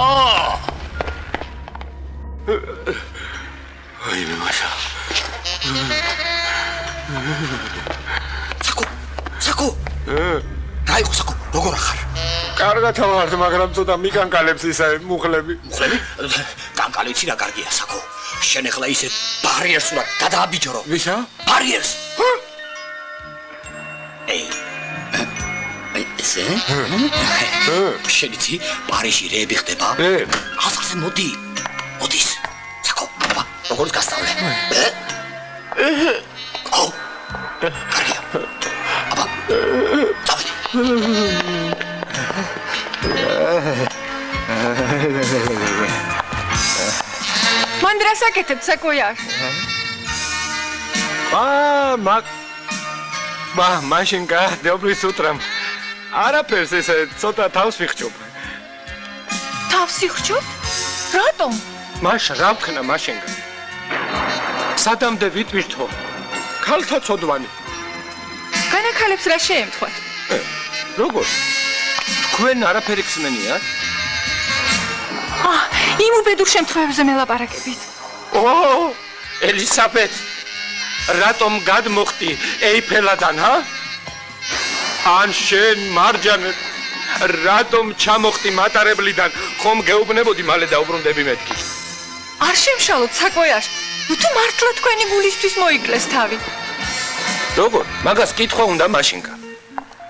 აი მე მაშა საკო რა იყო საკო როგორ ახარ კარგად ვარ მაგრამ ცოტა მიკანკალებს ისა მუხლები კანკალიცი რა კარგია საკო შენ ახლა ისე ბარიერს უნდა გადააბიჯორო ვისა ბარიერს ესე? შენიცი პარიზში რეები ხდება? ასხზე მოდი. მოდის. საკო, აბა, როგორც გასწავლე. ო. კარგია. აბა. წავედი. მან რას აკეთებ საკოიარ? მაშინკა დეობრის უტრამ არაფერს ესე ცოტა თავს ვიხჭობ. თავს იხჭობ? რატომ? მაშა რა ვქნა მაშინკა. სადამდე ვიტვირთო. ქალთა ცოდვანი. განახალებს რა შეემთხვათ? როგორ? თქვენ არაფერი ხსმენიათ? იმ უბედურ შემთხვევებზე მელაპარაკებით. ო, ელისაბეთ. რატომ გადმოხტი ეიფელადან, ჰა? ან შენ მარჯანე რატომ ჩამოხტი მატარებლიდან ხომ გეუბნებოდი მალე დაუბრუნდები მეთქი არ შემშალოთ საკოიარ თუ მართლა თქვენი გულისთვის მოიკლეს თავი როგორ მაგას კითხვა უნდა მაშინკა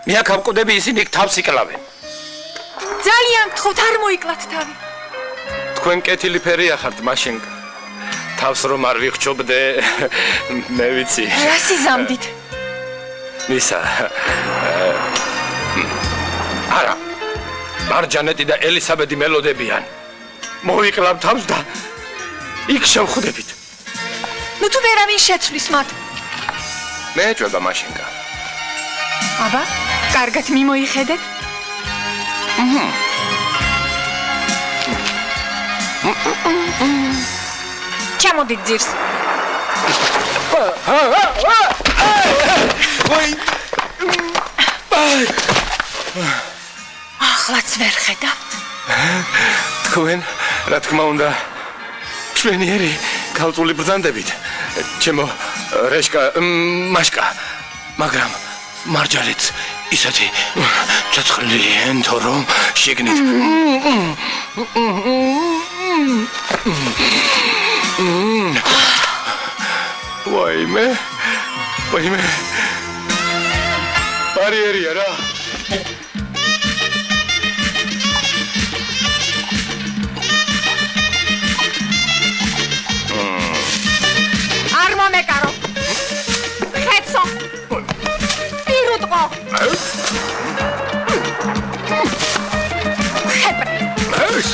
მე აქ ავკვდები ისინი თავს იკლავენ ძალიან გთხოვთ არ მოიკლათ თავი თქვენ კეთილი ფერია ხართ მაშინკა თავს რომ არ ვიხჭობდე მე ვიცი რა სიზამდით მისა არა მარჯანეტი და ელისაბედი მელოდებიან მოვიკლავ თავს და იქ შევხვდებით ნუ თუ ვერავინ შეცვლის მათ მე ეჭვება მაშინკა აბა კარგად მიმოიხედეთ ჩამოდით ძირს ახლაც ვერ ხედავთ თქვენ რა თქმა უნდა ჩვენიერი ქალწული ბრძანდებით ჩემო რეშკა მაშკა მაგრამ მარჯალეც ისეთი ცოცხლი ენთო რომ შეგნით ვაიმე ბარიერია რა არ მომეკარო ხეცო პირუტყო ხეპრე ეს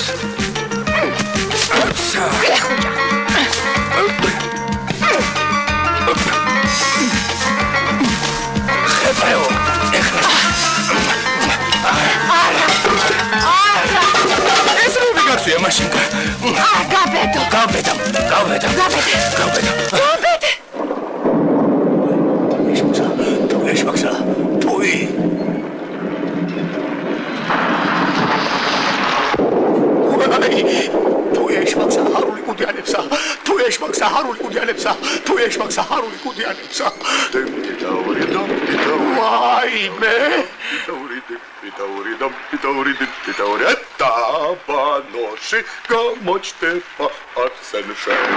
ხეპრეო ეხლა ეს რო ვიგაცია მაშინკა გაბედო გავბედა თუ ეშმაკსა თუი თუ ეშმაკსა ჰარული კუდიანებსა თუ ეშმაკსა ჰარული კუდიანებსა თუ ეშმაკსა ჰარული კუდიანებსა ვაიმე პიტაური დაბანოში გამოჩდება არსენ შენი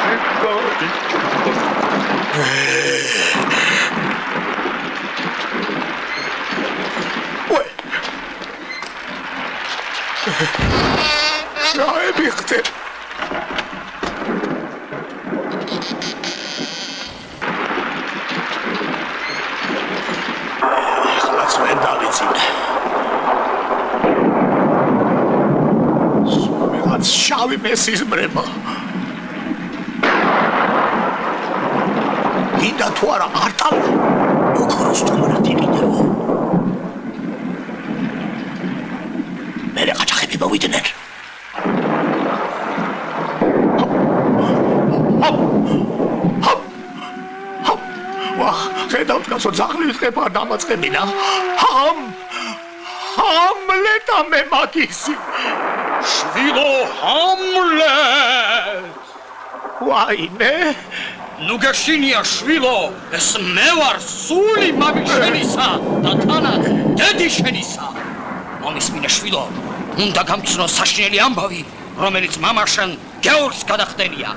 რაები ხდე ახლაც ვერ დავიცინე ვიღაც შავი მესიზმრება გინდა თუ არა არტალა ოქროს თუმრად იყიდეო მერე ყაჩაღები მოვიდნენ ხედავთ კაცო ძაღლი ვიყება დამაწყებინა ჰამლეტა მე მაგისი შვილო ჰამლეტ ვაიმე ნუ გეშინია შვილო ეს მე ვარ სული მამის შენისა და თანაც დედი შენისა მომისმინე შვილო უნდა გამწნო საშინელი ამბავი რომელიც მამაშენ გეორგს გადახდენია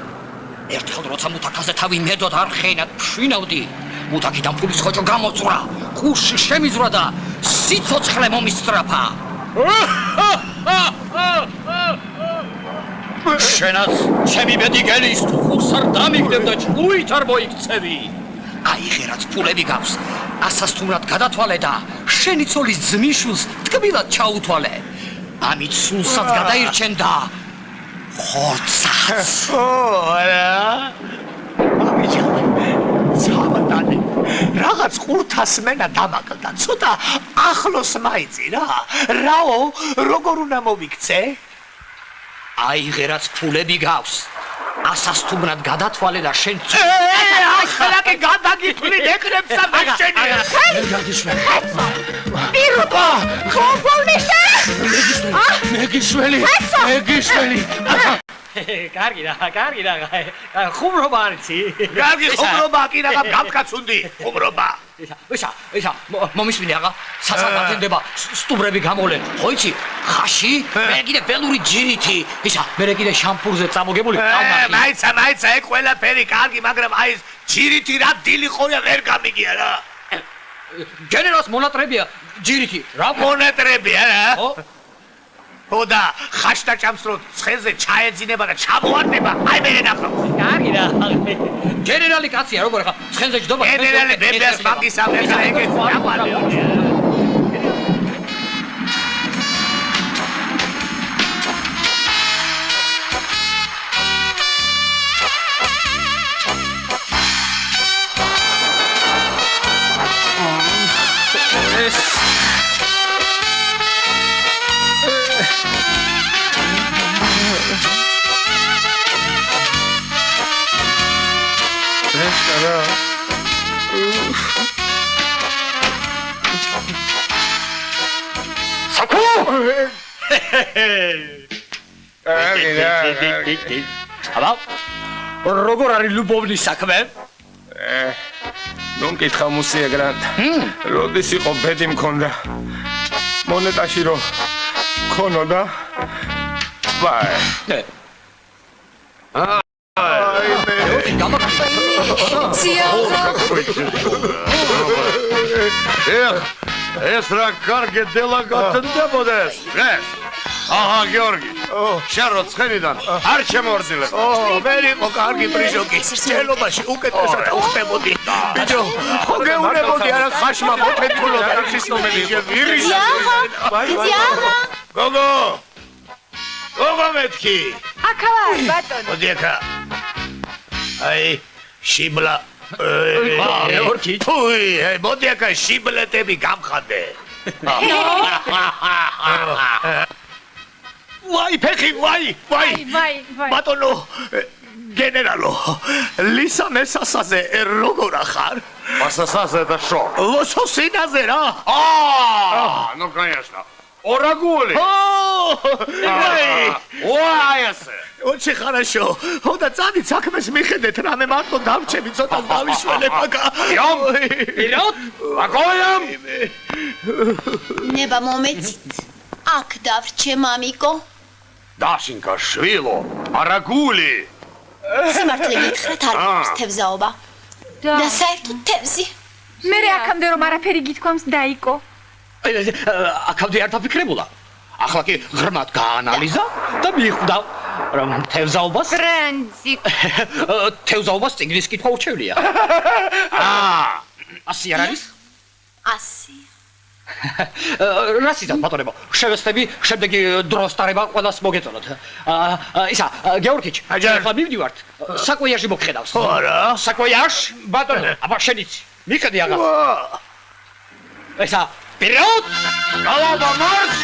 ერთხელ როცა მუთაკაზე თავი მედოდ არ ხენად ფშვინავდი მუთაკიდან ფულის ხოჭო გამოწვრა ხუში შემიზვრა და სიცოცხლე მომისწრაფა შენაც ჩემი ბედი გელის თუ ხურს არ დამიგდებ და ჭუით არ მოიქცევი აიღე რაც ფულები გავს ასასთუმრად გადათვალე და შენი ცოლის ძმისშვილს თკბილად ჩაუთვალე ამით სულსაც გადაირჩენ და ხორცაც რა ამიჯანი ცავადანი რაღაც ყურთასმენა დამაკლდა ცოტა ახლოს მაიცი რაო როგორ უნდა მოვიქცე აიღე რაც ფულები გავს ასასთუმრად გადათვალე და შენ ახლა კი გადაგითვლი ეკრებსა მაშენი პირუტო ხოხოლნიშე მეგიშველი კარგი რა ხუმრობა არიცი კარგი ხუმრობა კი რა გამკაცუნდი ხუმრობა ისა მომისმინე აღა სასაგანდება სტუმრები გამოვლენ ხო იცი ხაში მე კიდე ველური ჯირითი ისა მე კიდე შამპურზე წამოგებული მაიცა ეგ ყველაფერი კარგი მაგრამ აი ეს ჯირითი რა დილი ყოია ვერ გამიგია რა გენერალს მონატრებია ჯირითი რა მონატრებია რა ხოდა ხაშთა ჭამს რო ცხენზე ჩაეძინება და ჩამოარდება აი მე ნახავს კარგი რა გენერალი კაცია როგორ ხა ცხენზე ჯდობა გენერალი ბებიას მაგისა ეხლა ეგეთ ჩამოარდება აბა როგორ არის ლუბოვნის საქმე? ნუ მკითხა მუსია გრანტ. როდის იყო ბედი მქონდა? მონეტაში რო ქონოდა? ვაი. ეს რა კარგი დილაგათნდებოდეს. აჰა გიორგი. შენ რო ცხენიდან არ შემორდილებ. მე იყო კარგი პრიჟოკი. სელობაში უკეთესად უხდებოდი. ბიჭო, ხო გეუნებოდი არა ხაშმა მოთეთქულოდა ის ნომერი. გოგო. გოგო მეთქი. აქა ვარ ბატონო. მოდი აქა. აი შიბლა გეორგი. თუი, მოდი აქა შიბლეტები გამხადე. ვაი ფეხი, ვაი. ბატონო, გენერალო, ლისა მესასაზე როგორ ახარ? Pasasase da šo? ლოსოსინაზე რა. Ну, конечно. ორაგული. Ой, очень хорошо. Ода წადით საქმეს მიხედეთ, რამე მარტო დავჩები ცოტა დავიშველებ აკა. Вперед! Вагоном! ნება მომეცით. აქ დავრჩე, მამიკო. Дашенька, შვილო, არაგული. სიმართლე გითხრათ არ გვაქვს თევზაობა. და საერთოდ თევზი. მე აქამდე რომ არაფერი გითქვამს დაიკო. აქამდე არ დაფიქრებულა. ახლა კი ღრმად გაანალიზა და მიხვდა რომ თევზაობას ტრანზიტ. თევზაობას წიგნის კითხვა ურჩევლია. ასი არ არის? ასი. რას იცით ბატონებო? შევესწრები, შემდეგი დროს ტარება ყველას მოგეწონოთ. ისა, გეორგიჩ, ახლა მივდივართ. საკვიარში მოგხედავს. ხო არა? საკვიარში? ბატონო, აბა შენიც. მიხედი აღარ. ისა, ვперед! Голова марш!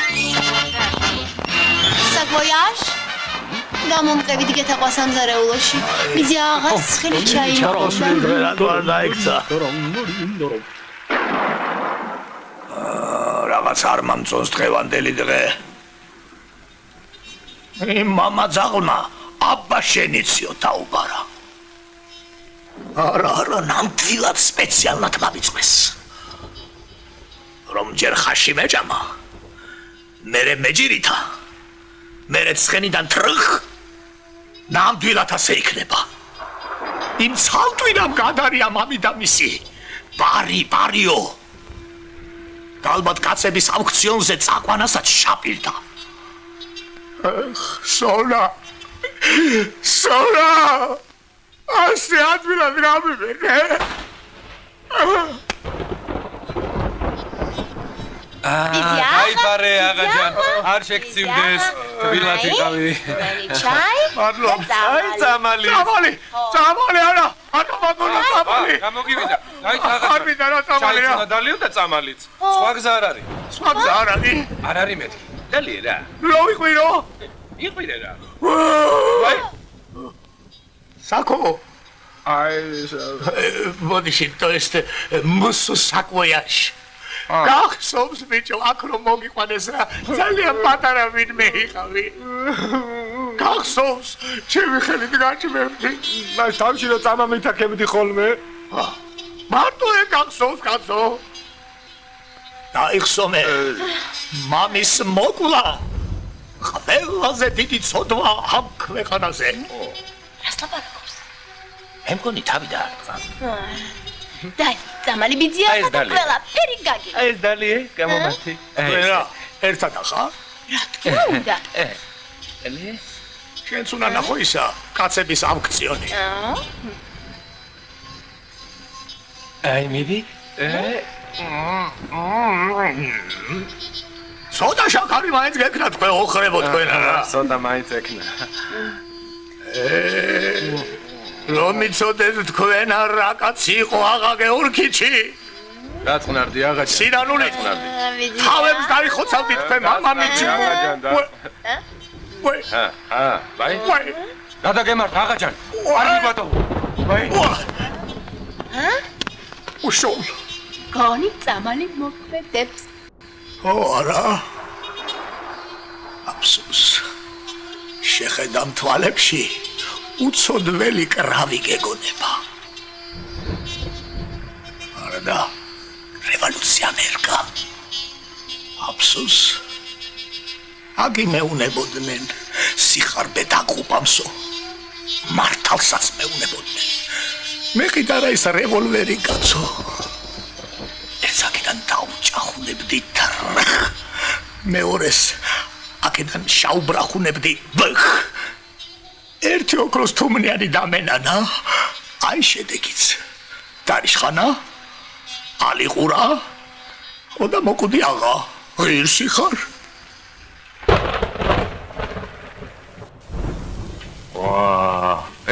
საკვოიაშ? გამომყევით გეთაყვა სამზარეულოში. მიზი აღას ხელი ჩაიმოყვა. რაღაც არ მომწონს დღევანდელი დღე. მამა ძაღლმა აბა შენიციო დაუბარა. არა, ნამდვილად სპეციალურად მამიწვეს. რომ ჯერ ხაში მეჭამა. მერე მეჯირითა. მერე ცხენიდან ტრხ. ნამდვილად ასე იქნება. იმ ცალტვინამ გადარია მამი და მისი. ბარიო. ალბათ კაცების აუქციონზე წაყვანასაც შაპილდა. სონა! ასე ადვილად გამივეკე. დაიბარე აღაჯან, არ შეგცივდეს, თბილად იყავი. ჩაი? მადლობა. წამალი. წამალი არა. აკაბაგონა წამალი. გამოგივიდა. დაიც არ აღაჯან. მინდა რა წამალი რა. დალიო და წამალიც. სხვა გზა არ არის. სხვა გზა არ არის. არ არის მეთქი. დალიე რა. რო იყვირო? იყვირე რა. ვაი. საკო. მოდიში, то есть მუსუ საკოიაში. გახსოვს ბიჭო, აქ რომ მოგიყვანეს რა, ძალიან პატარა ვინმე იყავი. გახსოვს, ჩემი ხელით გაჭმევდი. მას თავში რო წამამითაქებდი ხოლმე. მარტო ეგ გახსოვს, კაცო. დაიხსომე. მამის მოკლა. ყველაზე დიდი ცოდვა ამ ქვეყანაზე. რას ლაპარაკობს? მე მგონი თავი დაარტყა. დაი, წამალი ბიძია და ყველაფერი გაგი. ეს დალიე, გამომართი. რა, ერთად ახლა? რა თქმა უნდა. დალიე. შენც უნდა ნახო ისა, კაცების აუქციონი. აი მიდი. ცოტა შაქარი მაინც გეკნა თქვენ ოხრებო თქვენ რა. ცოტა მაინც ეკნა. რომ მიცოდეთ თქვენ რა კაცი იყო აღა გეორგიჩი. გაწყნარდი აღაჯან. სინანულით. თავებს დაიხოცავდი თქვენ მამამიჩი. ვაი. ვაი. გადაგემართ აღაჯან. არის ბატონო. ვაი. უშო. გონი წამალი მოქმედებს. ო არა. აფსოს. შეხედამ თვალებში. უცოდველი კრავი გეგონება. არა და რევოლუციონერკა. აფსოს. აგი მეუნებოდნენ სიხარბე დაგუპამსო. მართალსაც მეუნებოდნენ. მე კიდარა ის რევოლვერი კაცო. ესაკიდან დაუჭახუნებდი ტრხ. მეორეს აქედან შაუბრახუნებდი ბხ. ერთი ოქროს თუმნიანი დამენანა, აი შედეგიც. დარიშხანა, ალიყურა, ოდა მოკვდი აღა, ღირსი ხარ.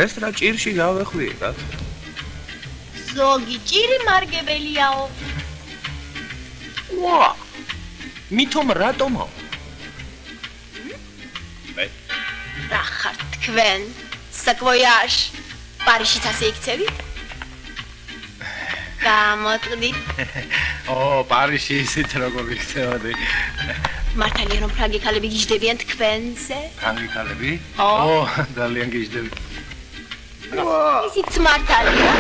ეს რა ჭირში გავეხვიე რა? ზოგი ჭირი მარგებელიაო. ვა! მithom რატომო? რა ხართ თქვენ? საკვოიაშ. პარიზშიც ასე იქცევით? გამოტყდით. პარიზში ისიც როგორ გიქცეოდი. მართალია რომ ფრანგი ქალები გიждდებიან თქვენზე? ფრანგი ქალები? ძალიან გიждდები. ისიც მართალია.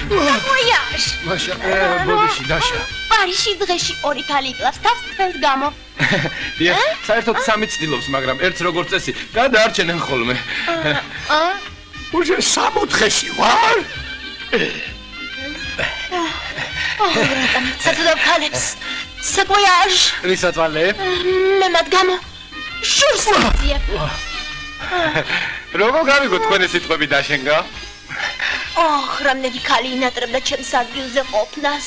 ვოიაჟ. მაშა, ბოდიში დაშა. პარიზში დღეში 2 ქალი იკლავს თავს თქვენს გამო. დიახ, საერთოდ 3 ცდილობს, მაგრამ ერთს როგორც წესი, გადაარჩენენ ხოლმე. უშე 4-დღეში ვარ. საწოდავ ქალებს. სევოიაჟ. რისაწვალე? მე მათ გამო შურს ვიწიებ. როგორ გავიგო თქვენი სიტყვები დაშენგა? რამდენი ქალი ინატრებდა ჩემს ადგილზე ყოფნას.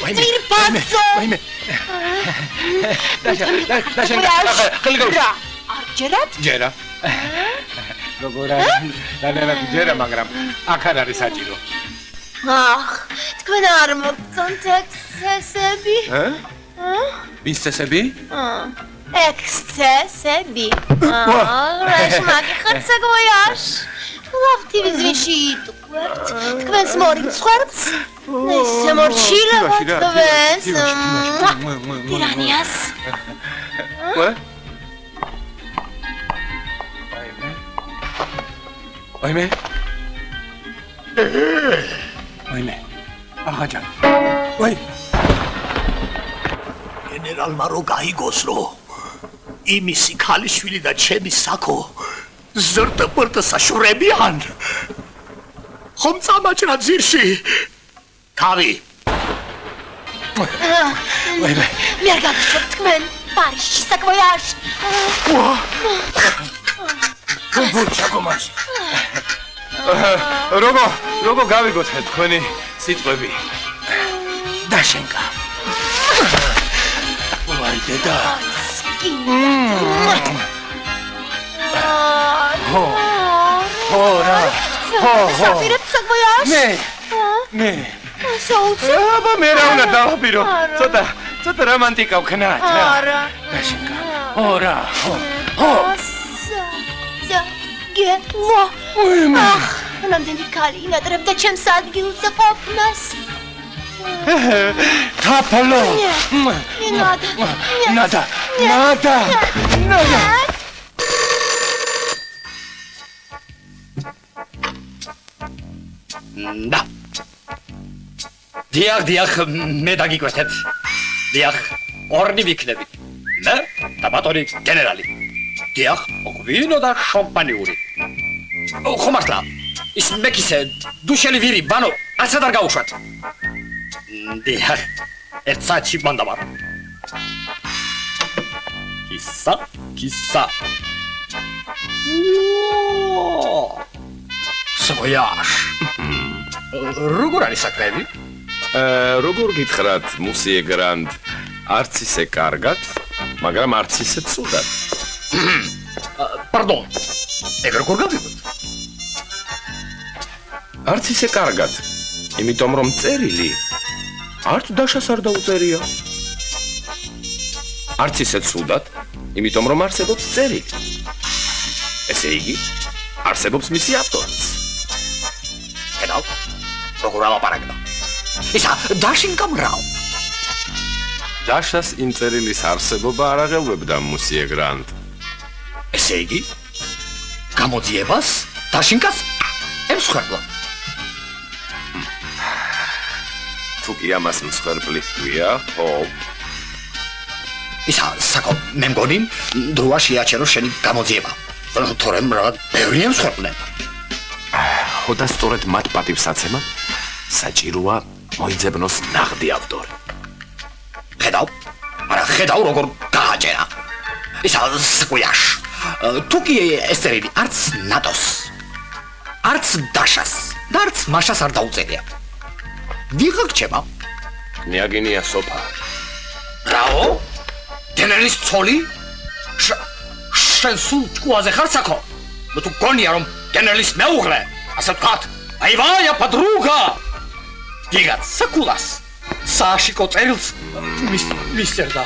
ვაიმე. ხელი გაუშვი. არ ჯერათ? ჯერა. როგორ არის? დანერა ჯერა, მაგრამ აქ არ არის საჭირო. თქვენ არ მოგწონთ ექსცესები? ვის წესები? ექსცესები. რაშ მაგიხარ სევოიაჟ. ლავტივის ვიში იტყვებთ. თქვენს მორიცხვერებს? ესე მორჩილება თქვენს. ტირანიას. ვაიმე. ვაიმე. აღაჯან. ვაი. გენერალმა რო გაიგოს რომ იმისი ქალიშვილი და ჩემი საქო ზრდ-ბრდ საშურებიან. ხომ წამაჭრა ძირში. თავი. ვაიმე. მე არ გაგიშვებ თქვენ პარიზში სევოიაჟ. ჩაკომაში. როგორ გავიგოთ თქვენი სიტყვები? დაშენგა. ვაი დედა. რა. საპირეთ სევოიაჟ. მე. საუცე. აბა მე რა უნდა დავაპირო? ცოტა რომანტიკა ვქნათ. არა. დაშენგა. რა. გეტლო. რამდენი ქალი ინატრებდა ჩემს ადგილზე ყოფნას. თაფლო. ნადა. და. დიახ, მე დაგიკვეთეთ. დიახ, ორნი ვიქნები. მე და ბატონი გენერალი. დიახ, ღვინო და შამპანიური. ხო მართლა. ის მეკისე დუშელი ვირი ბანო ასად არ გაუშვათ. დიახ, ერთ საათში მანდა ვარ. კისა. სევოიაჟ. როგორ არის საქმეები? როგორ გითხრათ, მუსიე გრანდ, არც ისე კარგად, მაგრამ არც ისე ცუდად. პარდონ. ეგ როგორ გავიგოთ? არც ისე კარგად, იმიტომ რომ წერილი არც დაშას არ დაუწერია. არც ისე ცუდად, იმიტომ რომ არსებობს წერილი. ესე იგი, არსებობს მისი ავტორიც. ხედავ, როგორ ალაპარაკდა. ისა დაშინკა მრავ. დაშას იმ წერილის არსებობა არ აღელვებდა მუსიე გრანდ. ესე იგი, გამოძიებას დაშინკას ემსხვერპლა. თუ კი ამას მსხვერპლი ჰქვია, ხო. ისა საკო მე მგონი დროა შეაჩერო შენი გამოძიება. თორემ რაღაც ბევრი ემსხვერპლენ. ხო და სწორედ მათ პატივსაცემად საჭიროა მოიძებნოს ნაღდი ავტორი. ხედავ როგორ გააჭერა. ისა სკვიაშ. თუ კი ეს წერილი არც ნატოს, არც დაშას, და არც მაშას არ დაუწერია. ვიღა გჭება? ნიაგინია სოფა. რაო? გენერლის ცოლი? შენ სულ ჭკუაზე ხარ საკო? ნუ თუ გონია რომ გენერლის მეუღლე, ასე ვთქვათ, აივაია პადრუგა. ვიღაც საკულას სააშიკო წერილს მისწერდა.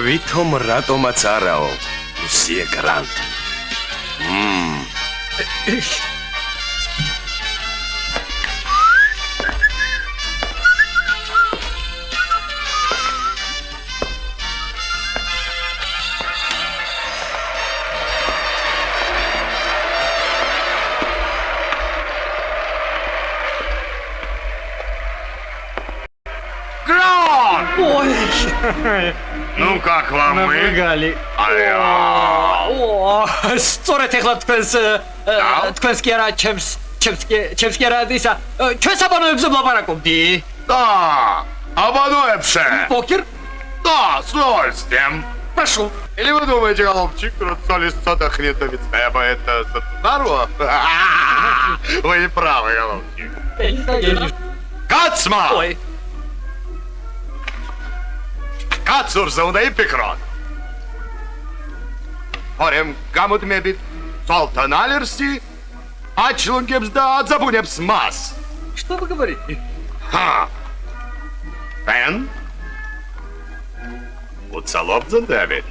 ვითომ რატომაც არაო, მუსიე გრანდ. Экран! ой, Ну как вам мы? напрягали. Ай-я! სწორედ ეხლა თქვენს კი არა, ჩემს კი არა ისა, ჩვენ საბანოებზე ვლაპარაკობდი. Да! Обаноепше! Покер? Да, с удовольствием! Прошу. Или вы думаете, голубчик, соли сода хреновец, это здорово? Вы не правы, голубчик. Кацма! Ой, Кацурза უნდა იფიქროთ. Ორემ გამოდმებით ცალთან ალერსი აჩლუნგებს და აძაბუნებს მას. что вы говорите? Ха! Пен? უცალობძნდებით.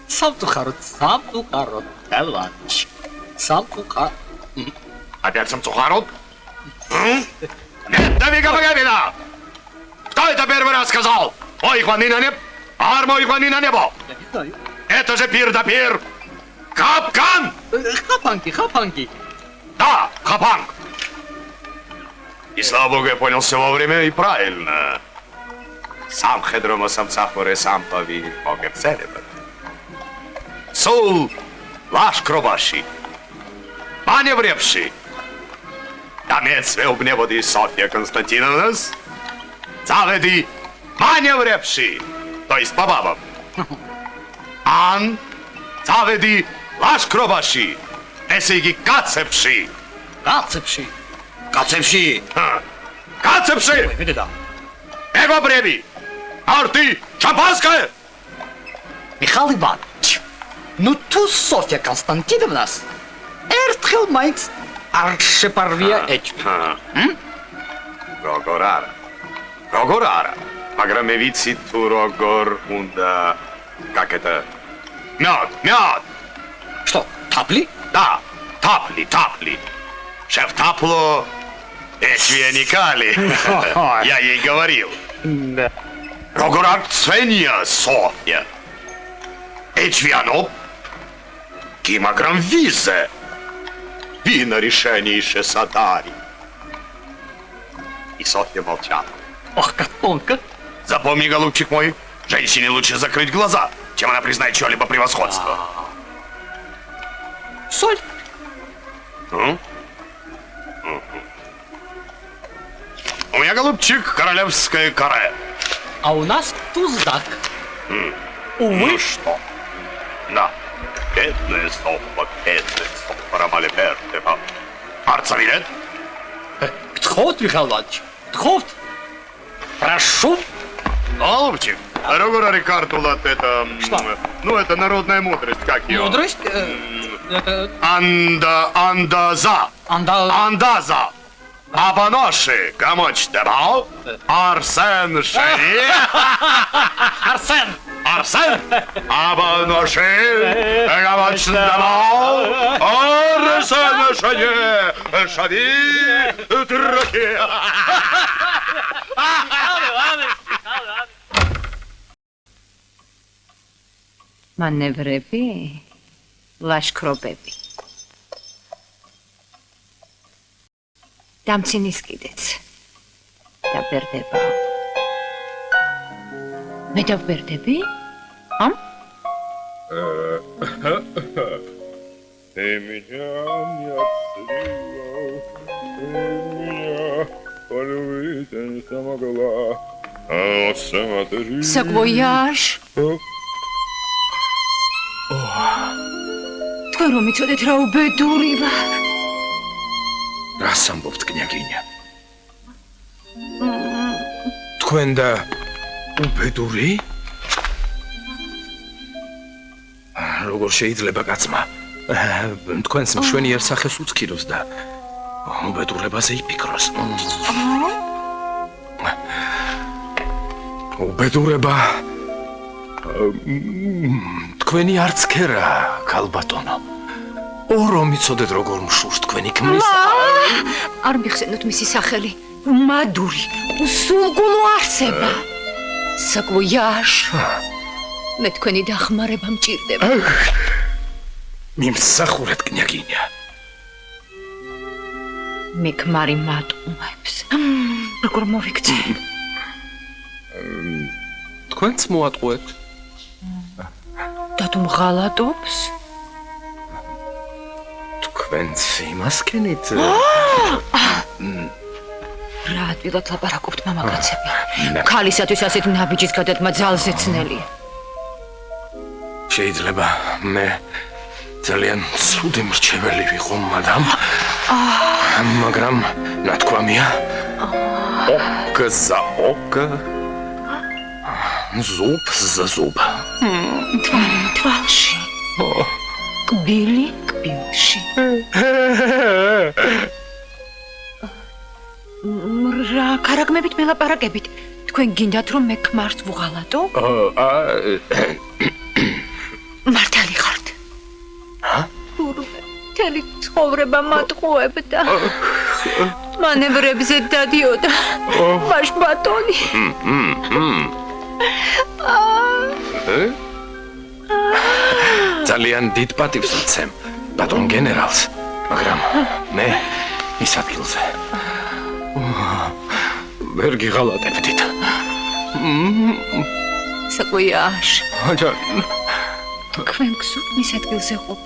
სამწუხაროდ, თელვაჩ. სამწუხაროდ. Опять самцухарот? Нет, Давига Багавина! Кто это первый раз сказал? Ой, Хванина не... Армой Хванина небо! Это же пир да пир! Капкан! Хапанки. Да, хапанг! И слава богу, я понял все вовремя и правильно. Сам хедромо самцахоре сам пави огерцелебет. Сул лаш кробаши. Маневревши. Дамец веубневоди Софья Константиновнас. Заведи маневревши. То есть по бабам. Ан заведи лаш кробаши. Эсиги кацепши. კაცებში. Кацепши! ვიდე და. Мегобреби! Арти! Шампанское! მიხაილ ივანოვიჩ. ნუ თუ სოფია კონსტანტინოვნას ერთხელ მაინც არ შეპარვია ეჭვი. Როგორ არა. მაგრამ მე ვიცი თუ როგორ უნდა как это мёд. Что, тапли? Да, тапли. Шеф тапло эчвеникали. Я ей говорил. Да. Როგორ არ ცვენია Софья. Эчвиано. Ки მაგრამ визе. Вина решенейше садари. И Софья молчала. Ох, как тонко. Запомни, голубчик мой, женщине лучше закрыть глаза, чем она признает чье-либо превосходство. Соль. У меня, голубчик, королевское каре. А у нас туздак. Ну что? Да. Бедная Софа, Ромалибертева. Арцавилет? Тхот, Михаил Иванович. Тхот. Прошу. Голубчик, Рогора Рикартулат, это... Что? Ну, это народная мудрость, как ее? Мудрость? Это... Андаза. Андаза. Абаноши, Гамоч Дебал, Арсен Шени. Арсен. Абаноши, Гамоч Дебал, Арсен Шени. Шади, Траки. მანევრები, ლაშქრობები. დამცინის კიდეც. დაბერდება. მე დაბერდები? ამ? საკვოიაჟ. თქვენ რომ იცოდეთ რა უბედური ვარ. რას ამბობთ, კნიაგინია? თქვენ და უბედური? როგორ შეიძლება კაცმა თქვენს მშვენიერ სახეს უცქიროს და უბედურებაზე იფიქროს? უბედურება თქვენი არც ქერა, ქალბატონო. ორო მიცოდეთ როგორ მშურს თქვენი ქმრის. არ მიხსენოთ მისი სახელი. მადური, სულგუნო არსება. საკვოიაჟ. მე თქვენი დახმარება მჭირდება. მიმსახურეთ, კნიაგინია. მე ქმარი მატყუებს. როგორ მოვიქცე? თქვენც მოატყუეთ. და თუ მღალატობს? თქვენც იმას კენით? რა ადვილად ლაპარაკობთ მამაკაცები. ქალისათვის ასეთ ნაბიჯის გადადგმა ძალზე ძნელია. შეიძლება მე ძალიან ცუდი მრჩეველი ვიყო, მადამ. მაგრამ ნათქვამია. ოკ за ოკ. ზუბ за ზუბ. თვალი თვალში. კბილი კბილში. რა კარაგმებით მელაპარაკებით? თქვენ გინდათ რომ მე ქმარს ვუღალატო? მართალი ხართ? თურმე მთელი ცხოვრება მატყუებდა. მანევრებზე დადიოდა ვაშბატონი. ძალიან დიდ პატივს ვცემ ბატონ გენერალს, მაგრამ მე ის ადგილზე ვერ გიღალატებდით. საკვიაშ აჯან თქვენ გსურთ მის ადგილზე ყოფ.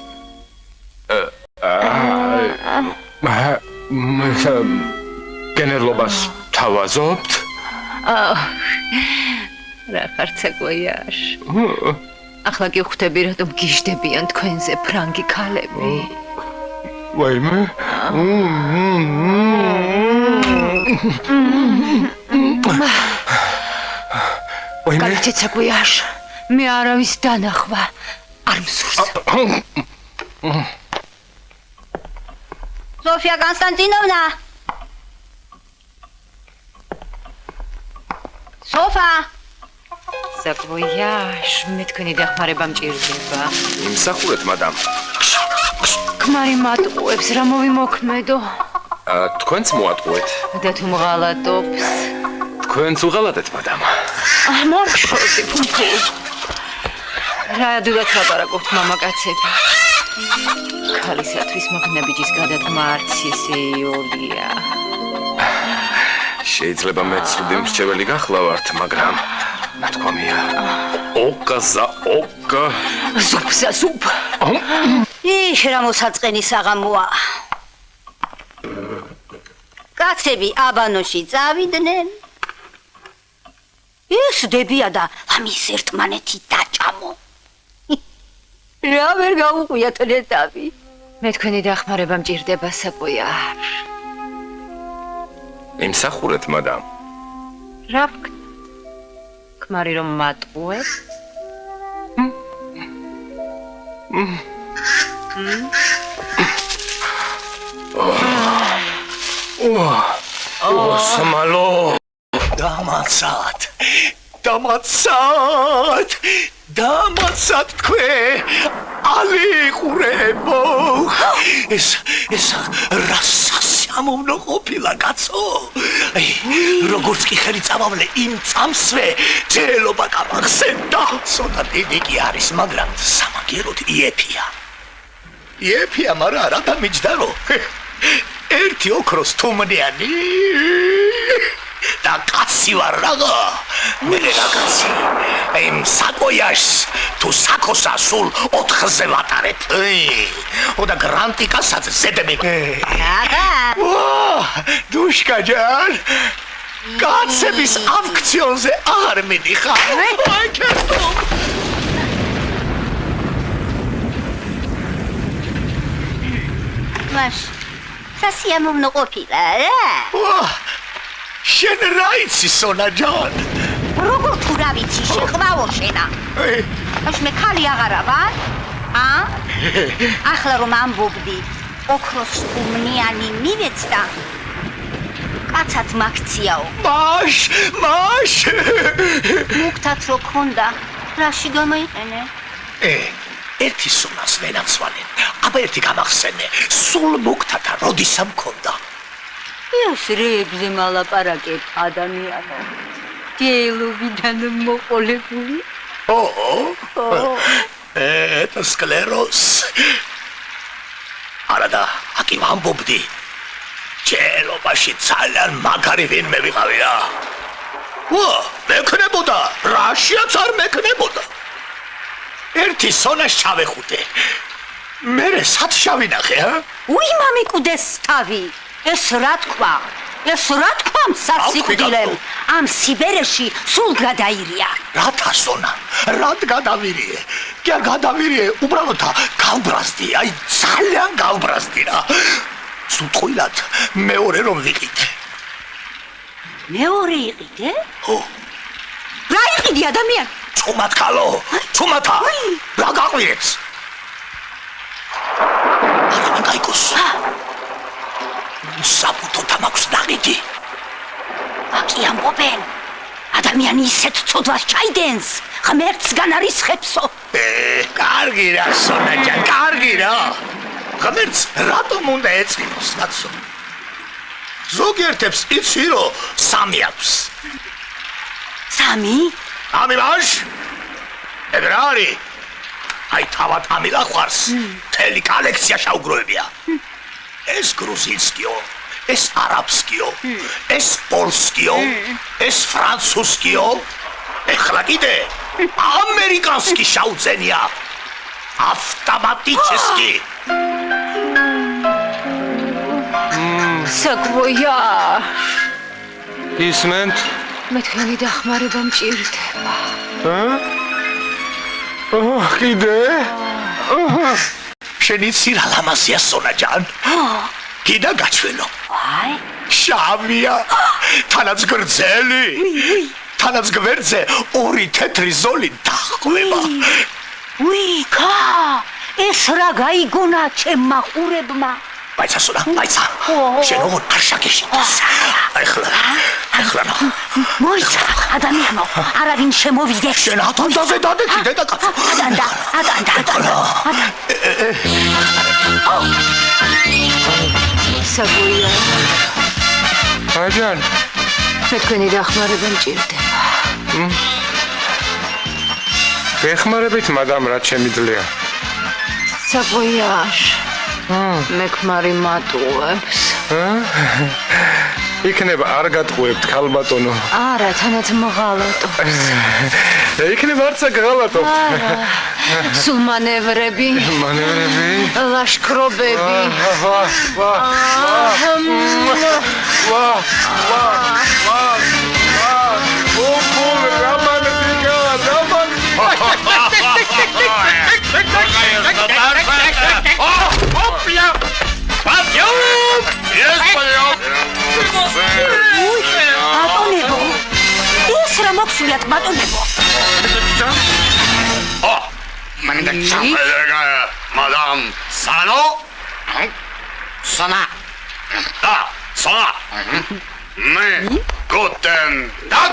გენერლობას თავაზობთ? რა ხართ საკვიაშ? ახლა კი ხვდები რატომ გიждდებიან თქვენზე ფრანგი ქალები. ვაიმე? გაიცეთ საკვიაშ, მე არავის დანახვა არ მსურს. სოფია კონსტანტინოვნა. სოფა. საკვიაშ, მე თქვენი დახმარება მჭირდება. იმსახურეთ, მადამ. ქმარი მატყუებს, რა მოვიმოქმედო? თქვენც მოატყუეთ. და თუ მღალატობს? თქვენც უღალატეთ, მადამ. მარშოდი ფუნქულ. რა ადვილად ლაპარაკობთ მამაკაცები. ქალისათვის მაგნაბიჯის გადადგმა არც ისე იოლია. შეიძლება მე ცუდი მრჩეველი გახლავართ, მაგრამ ნათქვამია. ოკა за ოკა. ზუბ за ზუბ. ის რა მოსაწყენი საღამოა. კაცები აბანოში წავიდნენ. ის დებია და ამის ერთმანეთი დაჭამო. რა ვერ გაუყვიათ ნეტავი. მე თქვენი დახმარება მჭირდება საკვიაშ. იმსახურეთ, მადამ. რა ქმარი რომ მატყუებს? სამალო. დამაცად თქვე ალიყურებო. ეს რა სასიამოვნო ყოფილა კაცო. როგორც კი ხელი წამავლე იმ წამსვე ჯელობა გამახსენდა. ცოტა დიდი კი არის, მაგრამ სამაგეროდ იეფია, მაგრამ რათა მიჯდა რომ ერთი ოქროს თუმნიანი და კაცი ვარ რაღა. მე რაღაცი იმ საკოიაშს თუ საკოსა სულ 4-ზე ვატარებ. და გრანტიკასაც ზედმე. დუშკა ჯან, კაცების აუქციონზე აღარ მიდიხარ. აი კეთო. მაშ სასიამოვნო ყოფილა რა. შენ რა იცი სონა ჯან? როგორ თუ რა ვიცი შეყვავო შენა. მაშ მე ხალი აღარა ვარ? ახლა რომ ამბობდი ოქროს თუმნიანი მივეცდა. კაცად მაქციაო. მაშ მუქთაც რო ქონდა, რაში გამოიყენე? ერთი სულას ვენაცვალე, აბა ერთი გამახსენე, სულ მუქთათა როდისა მქონდა. ეს რეებზე მალაპარაკებ ადამიანო. გელობიდან მოყოლებული. Это склероз. არადა, აკი ვამბობდი. ჯელობაში ძალიან მაგარი ვინმე ვიყავი რა. მექნებოდა, რაშიაც არ მექნებოდა. ერთი სონას ჩავეხუტე. მერე სად შავინახე, ა? უი მამიკუდეს თავი. ეს რა თქვა? ეს რა თქვა სასიკვდილემ? ამ სიბერეში სულ გადაირია. რათა სონა? რად გადავირიე? კი არ გადავირიე, უბრალოდ გავბრაზდი, აი ძალიან გავბრაზდი რა. სულტყვილად მეორე რომ ვიყიდე. მეორე იყიდე? ხო. რა იყიდი ადამიანი? წუმათ ქალო, წუმათა. რა გაყვირებს? არა გაიგოს. საბუთო თამაქვს ნაგიდი. აკი ამბობენ. ადამიანი ისეთ ცოდვას ჩაიდენს, ღმერთსგან არის ხებსო. კარგი რა სონაჯან, კარგი რა. ღმერთს რატომ უნდა ეწყინოს, კაცო? ზოგიერთებს იცი რომ 3 აქვს. 3? ამილაშ? ეგრე არის. აი თავად ამილახვარს. მთელი კოლექცია შავგროვებია. ეს გრუზინსკიო, ეს არაბსკიო, ეს პოლსკიო, ეს ფრანცუსკიო. ეხლა კიდე ამერიკანსკი შავძენია. ავტომატически. საკვია. ისმენთ? მე თქვენი დახმარება მჭირდება. კიდე? შენი ცირა ლამაზია სონაჯან. კიდე გაჩვენო. აი, შავია. თანაც გრძელი. თანაც გვერდზე 2 თეთრი ზოლი დახვება. უი, კა! ეს რა გაიგონა ჩემმა ყურებმა? მაიცა სონა, მაიცა. შენ როგორ არ შაგეშინდეს? ეხლა რა. მოიცა, ადამიანო, არავინ შემოვიდე. შენ ათანდაზე დადექი დედაკაცო. ატანდა. საკვია. აჯან. მე თქვენი დახმარება მჭირდება. გეხმარებით, მადამ, რაც შემიძლია. საკვიაშ. მე ქმარი მატუებს. იქნება არ გატყუებთ, ქალბატონო. არა, თანაც მღალატობს. იქნება არცა გღალატობთ. სულ მანევრები. მანევრები. ლაშქრობები. ბატონებო, ეს რა მოხსნიათ ბატონებო? Madame Sano? Sana. Ah, Sana. Me, guten Tag.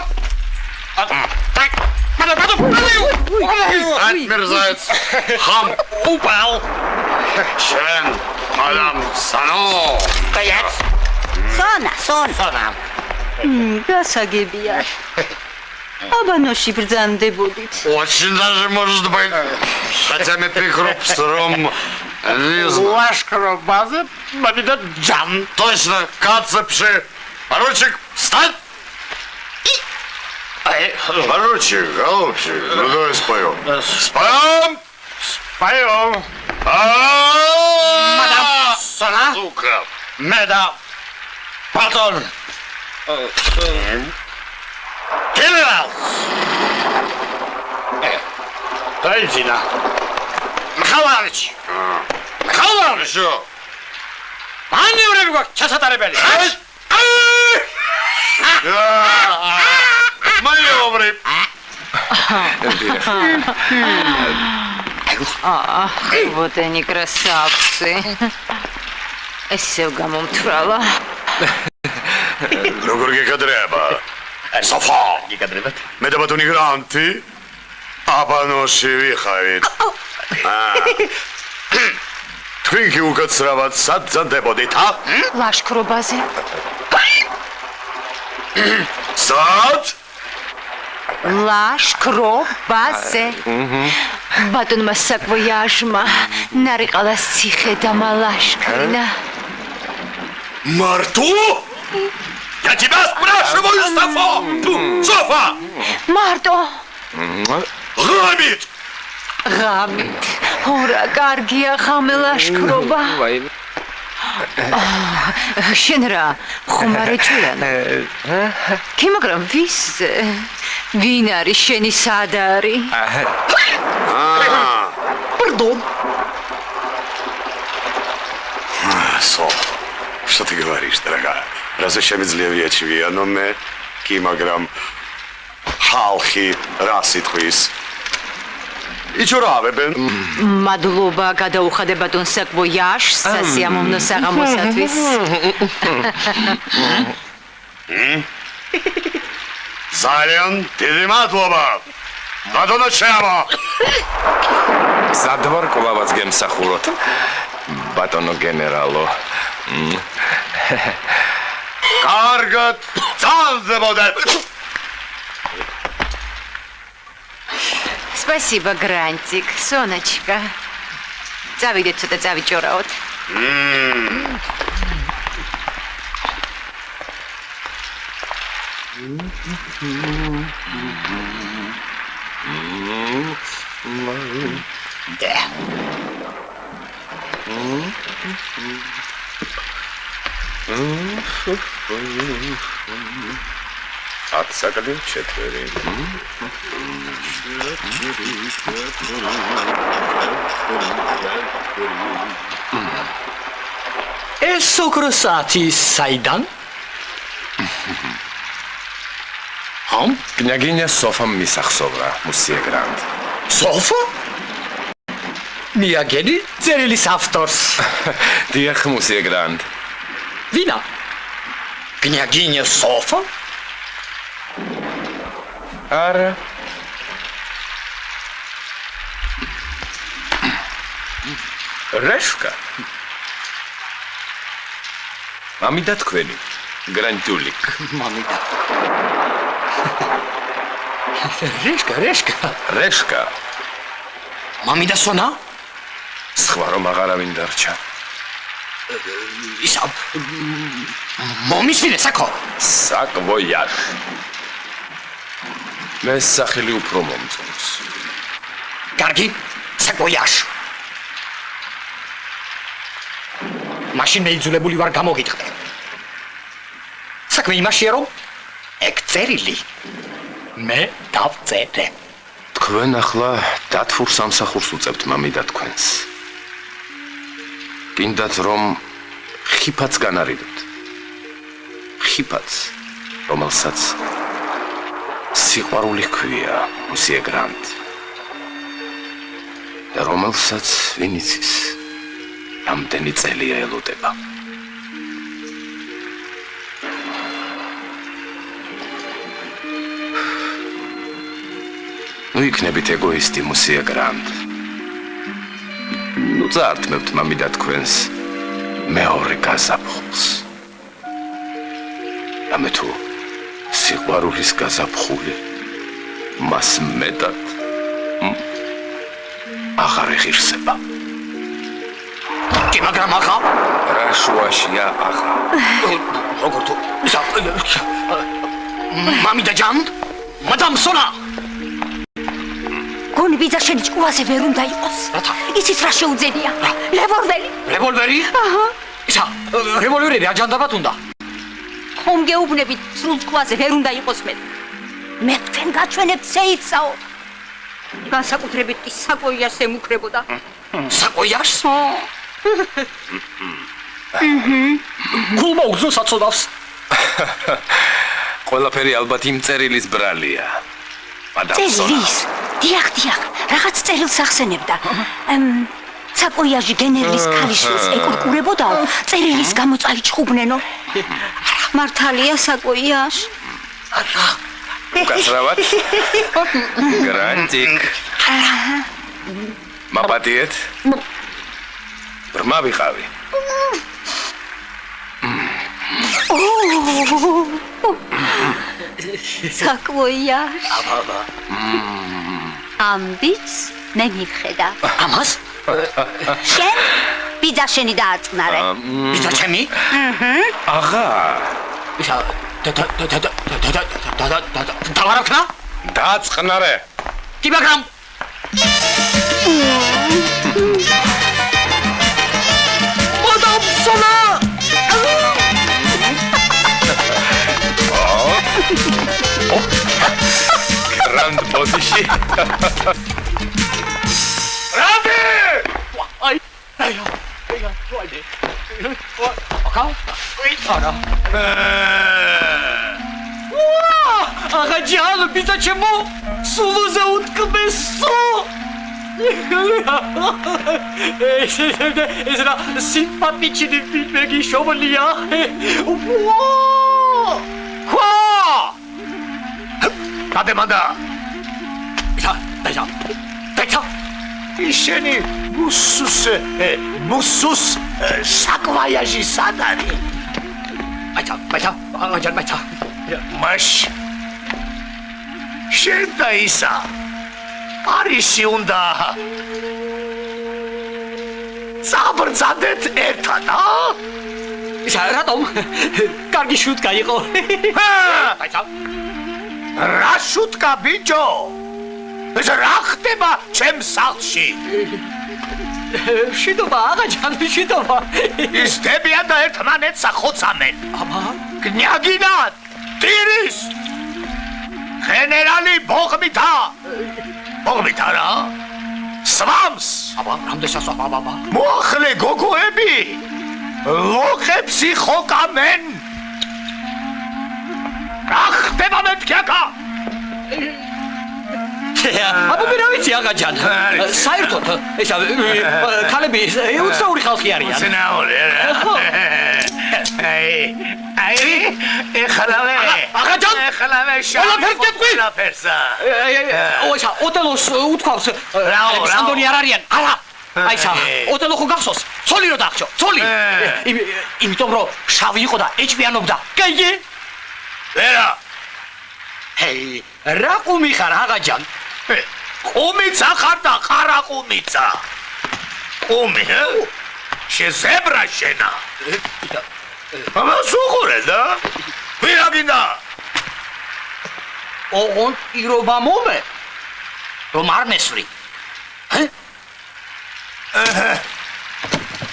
Отмерзает. Хам упал. Schön, Madame Sano. სონა. გასაგებია. აბანოში ბრძანდებოდით. Очень даже может быть. Хотя мне прикрупс, ром. Лашкаробазы, бабида джан. Точно, кацапши. Поручик, встань! Поручик, голубчик, ну давай споем. Споем! Споем! Мадам Сона? Сука! Меда! Пардон! Генерал! Валентина! Михаил Иванович! Михаил Иванович! Маневры как часатаребели! Маневры! Вот они красавцы. Эсэв გამომთვრალა. როგორ გეკადრება? სოფო! გეკადრებათ? მე და ბატონი გრანტი აბანოში ვიხავით. თქვენ კი უკაცრავად სად ძანდებოდით, ა? ლაშქრობაზე. სად? ლაშქრობაზე. ბატონმა საკვიაშმა ნარიყალას ციხე დამალაშქრინა. მარტო? Я тебя спрашиваю, Софа! მარტო Гамит! ღამით ორა კარგია ხამელაშქრობა შენ რა ხომარე ჩულან კი მაგრამ ვინ არის შენი სადარი Pardon. Софа, что ты говоришь, дорогая? Разве შემიძლია ჩვიანო მე? კი, მაგრამ ხალხი რა სიტყვის? იჩურავებენ. მადლობა გადაუხადე ბატონ საკვოიაშს სასიამოვნო საღამოსათვის ძალიან დიდი მადლობა. ბატონო ჩემო. სადვარ კლავაც გემსახუროთ ბატონო გენერალო კარგად ძალზებოდეთ. Спасибо, Грантик, Сонечка. Წავიდეთ ცოტა წავიჭორაოთ. ათსაკადე четвери. ეს სოკროსათი საიდან? კნაგინია სოფამ მისახსოვრა მუსიე გრანდ. Sofa? მიაგენი წერილის ავტორს. დიახ მუსიე გრანდ. ვინა? Княгиня Софа? არა რეშკა მამიდა თქვენი გრანტულიკ მამიდა რეშკა მამიდა სონა? სხვა რომ აღარავინ დარჩა ისა მომისმინე საკო საკვოიაშ მე სახელი უფრო მომწონს კარგი საკოიაშ მაშინ მე იძულებული ვარ გამოგიტყდე საქმე იმაშია რომ ეგ წერილი მე დავწერე თქვენ ახლა დათვურ სამსახურს უწევთ მამიდა თქვენს გინდათ რომ ხიფაც განარიდოთ ხიფაც რომელსაც სიყვარული ჰქვია მუსიე გრანდ და რომელსაც ვინ იცის რამდენი წელია ელოდება ნუ იქნებით ეგოისტი მუსიე გრანდ ნუ წაართმევთ მამიდა თქვენს მეორე გაზაფხულს და მე თუ სიყვარულის გაზაფხული მას მეტად აღარ ეღირსება კი მაგრამ ახლა რა შუაშია ახლა როგორ თუ მამიდა ჯან მადამ სონა გონი ბიძა შენი ჭკუაზე ვერ უნდა იყოს რათა იცით რა შეუძენია რევოლვერი აჰა ისა რევოლვერი აჯანდაბათ უნდა ხომ გეუბნებით სრულ ჭკუაზე ვერ უნდა იყოს მე თქვენ გაჩვენებთ სეიცაო განსაკუთრებით ის საკოიას ემუქრებოდა საკოიას გულმა უგზო საწოდავს ყველაფერი ალბათ იმ წერილის ბრალია მადამ სონა წერილს დიახ რაღაც წერილს ახსენებდა საკოიაჟი გენერლის ქალიშვილს ეკურკურებოდაო წერილის გამო წაიჭხუბნენო მართალია საკოიაშ არა უკაცრავად გრანტიკ მაპატიეთ ბრმა ვიყავი საკოიაშ ამბიც მე მივხედა ამას შენ ბიძა შენი დააწნარე ბიძა ჩემი აღა ისა დავარაქნა? დაწყნარე. კი, მაგრამ მოდამსოლა! გრანდ პოზიში. რამი! აი, აკა? არა. აღაჯან, ბიჭო ჩემო, სულუზე უთქმესო. ეს რა სიმპათიჩი ფიჭვეგი შობლია. ხვა! გადემანდა დაიცა. ისინი მუსუს საკვაიაჟი სად არის? მაიცა, აღაჯან მაიცა. მაშ შენ და ისა არისი უნდა საბრძანდეთ ერთად, ისა რატომ? კარგი შუტკა იყო. მაიცა. რა შუტკა ბიჭო? ეს რა ხდება ჩემს სახლში? შიდობა აღაჯან, შიდობა. ისდებიან და ერთმანეთს ახოცამენ. აბა, გნიაგინა ტირის გენერალი ბოღმითა რა სვამს აბა, რამდენსაც აბა. მოახლე გოგოები ლოხებს იხოკამენ რა ხდება მეთქიაკა აბა მე რა ვიცი აღაჯან. საერთოდ ესა ქალები უცნაური ხალხი არიან. უცნაური ეხლავე აღაჯან? ეხლავე ყველაფერს გეტყვი? ყველაფერსა ოსა ოტელოს უთქვავს ანდონი არ არიან. არა. აი სა ოტელო ხო გახსოვს? ცოლი რო დახჭო. ცოლი. იმიტომ რომ შავი იყო და ეჭვიანობდა. კაი? ვერა ჰეი, რა ყუმი ხარ აღაჯან? ყუმიცა ხარ და ყარა ყუმიცა ყუმი შეზებრა შენა ამას უყურე და ვირა გინდა ოღონდ პირობა მომე რომ არ მესვრი.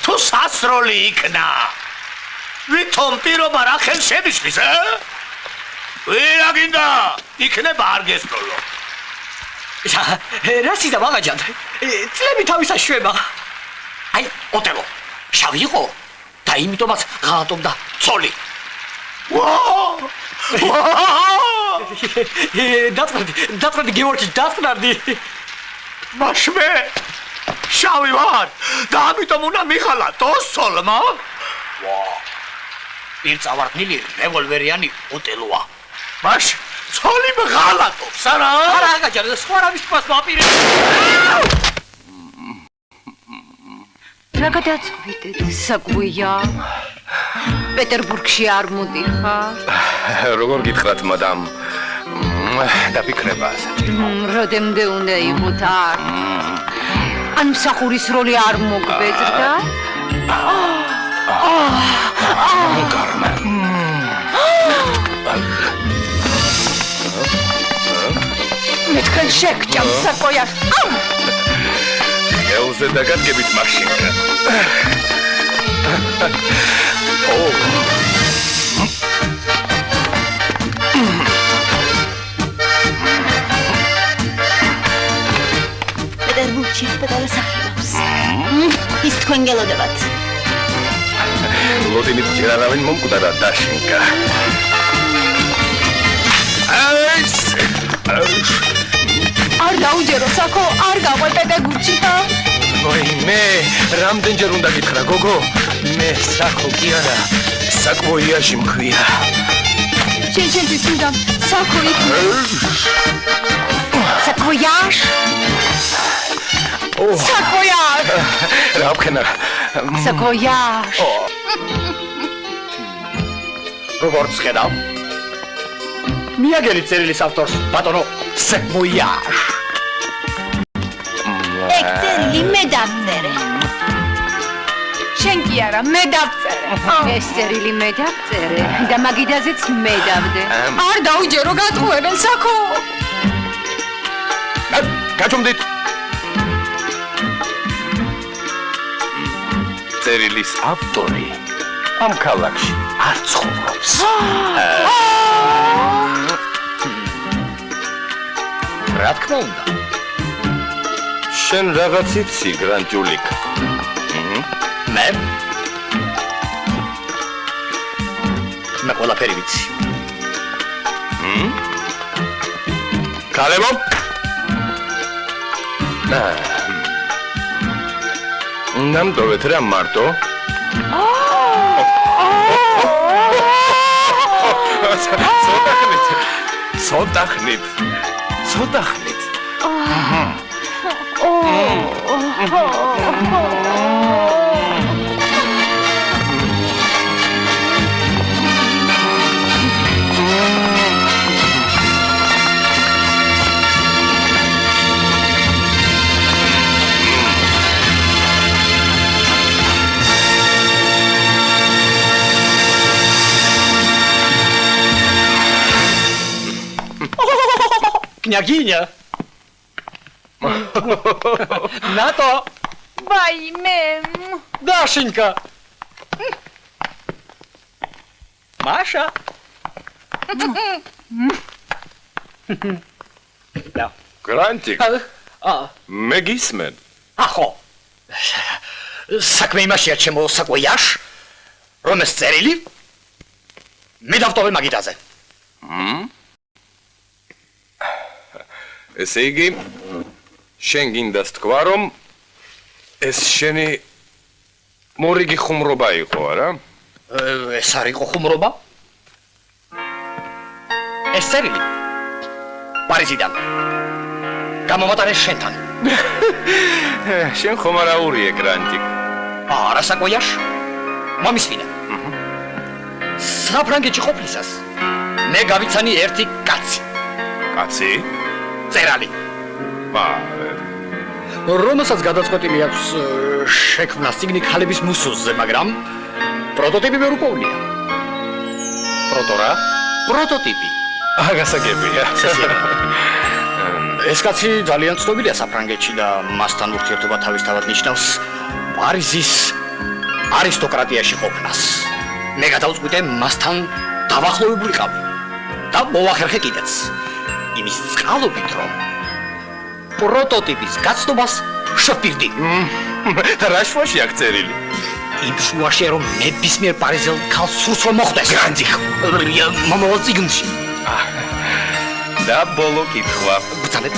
თუ სასროლი იქნა ვითომ პირობა რა ხელ შემიშლის ვირა გინდა იქნება არ გესროლო რა სიდა აღაჯან? წლები თავისა შვება. აი ოტელო შავი იყო და იმიტომაც ღალატობდა ცოლი. დაწყნარდი გეორგი დაწყნარდი. მაშმე შავი ვარ და ამიტომ უნდა მიხალატო სოლმა პირწავარდნილი რევოლვერიანი ოტელოა. მაშ ცოლი მღალატობს არა არა აღაჯან სხვა რამის თვას მაპირე. რა გადაწყვიტეთ, საკვია? პეტერბურგში არ მოდიხარ? როგორ გითხრათ, მადამ? დაფიქრება საჭირო. როდემდე უნდა იმოთ არ? ან მსახურის როლი არ მოგბეძრდა? გარმა. მე თქვენ შეგჭამ საკვიას. ელზე დაგადგებით მაშინკა. პეტერბურგში პეტარა სახელობს. ის თქვენ გელოდებათ. ლოდინით ჯერ არავინ მომკვდარა დაშინკა. არ დაუჯერო საკო, არ გაყვე პეტერბურგში ხა? ვაიმე, რამდენჯერ უნდა გითხრა, გოგო? მე საკო კი არა, საკვოიაჟი მქვია. შენთვის უნდა საკო იქნება. საკვოიაჟ? საკვოიაჟ! რა ვქენა? საკვოიაჟ! როგორც ხედავ მიაგელი წერილის ავტორს ბატონო საკვოიაჟ. ეგ წერილი მე დავწერე. შენ კი არა, მე დავწერე. ეს წერილი მე დავწერე და მაგიდაზეც მე დავდე. არ დაუჯერო გატყუებენ საქო. გაჩვენდით. წერილის ავტორი ამ ქალაქში არ ცხოვრობს. რა თქმა უნდა. შენ რაღაც იცი, გრანჯულიკ. მე ყველაფერი ვიცი. ქალებო? ნამდვილად რა მარტო? ცოტახნით. Княгиня! Нато! ვაიმე. Дашенька! Маша! გრანტიკ, ა მე გისმენ. ახო. საქმე იმაშია ჩემო საკვიაშ, რომ ეს წერილი მე დავტოვე მაგიდაზე. ესე იგი, შენ გინდა თქვა, რომ ეს შენი მორიგი ხუმრობა იყო, არა? ეს არ იყო ხუმრობა? ეს წერილი პარიზიდან გამომატანე შენთან. შენ ხომ არ აურიე, გრანტიკ. არა საკვიაშ, მომისმინე. საფრანგეთში ყოფნისას მე გავიცანი ერთი კაცი. კაცი? წერალი. რომელსაც გადაწყვეტილი აქვს შექმნა სიგნი ქალების მუსულზე, მაგრამ პროტოტიპი ვერ უკოვნია. პროტოტიპი. გასაგებია. ეს კაცი ძალიან ცნობილია საფრანგეთში და მასთან ურთიერთობა თავისთავად ნიშნავს პარიზის არისტოკრატიაში ყოფნას. მე გადავწყვიტე მასთან დავახლოვებულიყავი და მოვახერხე კიდეც. იმის წყალობით, რომ პროტოტიპის გაცნობას შევპირდი. რა შუაში აქ წერილი? იმ შუაში, რომ ნებისმიერ პარიზელ ქალს სურს რომ მოხვდეს. გრანტიკ. მომავალ წიგნში. და ბოლო კითხვა. ბრძანეთ.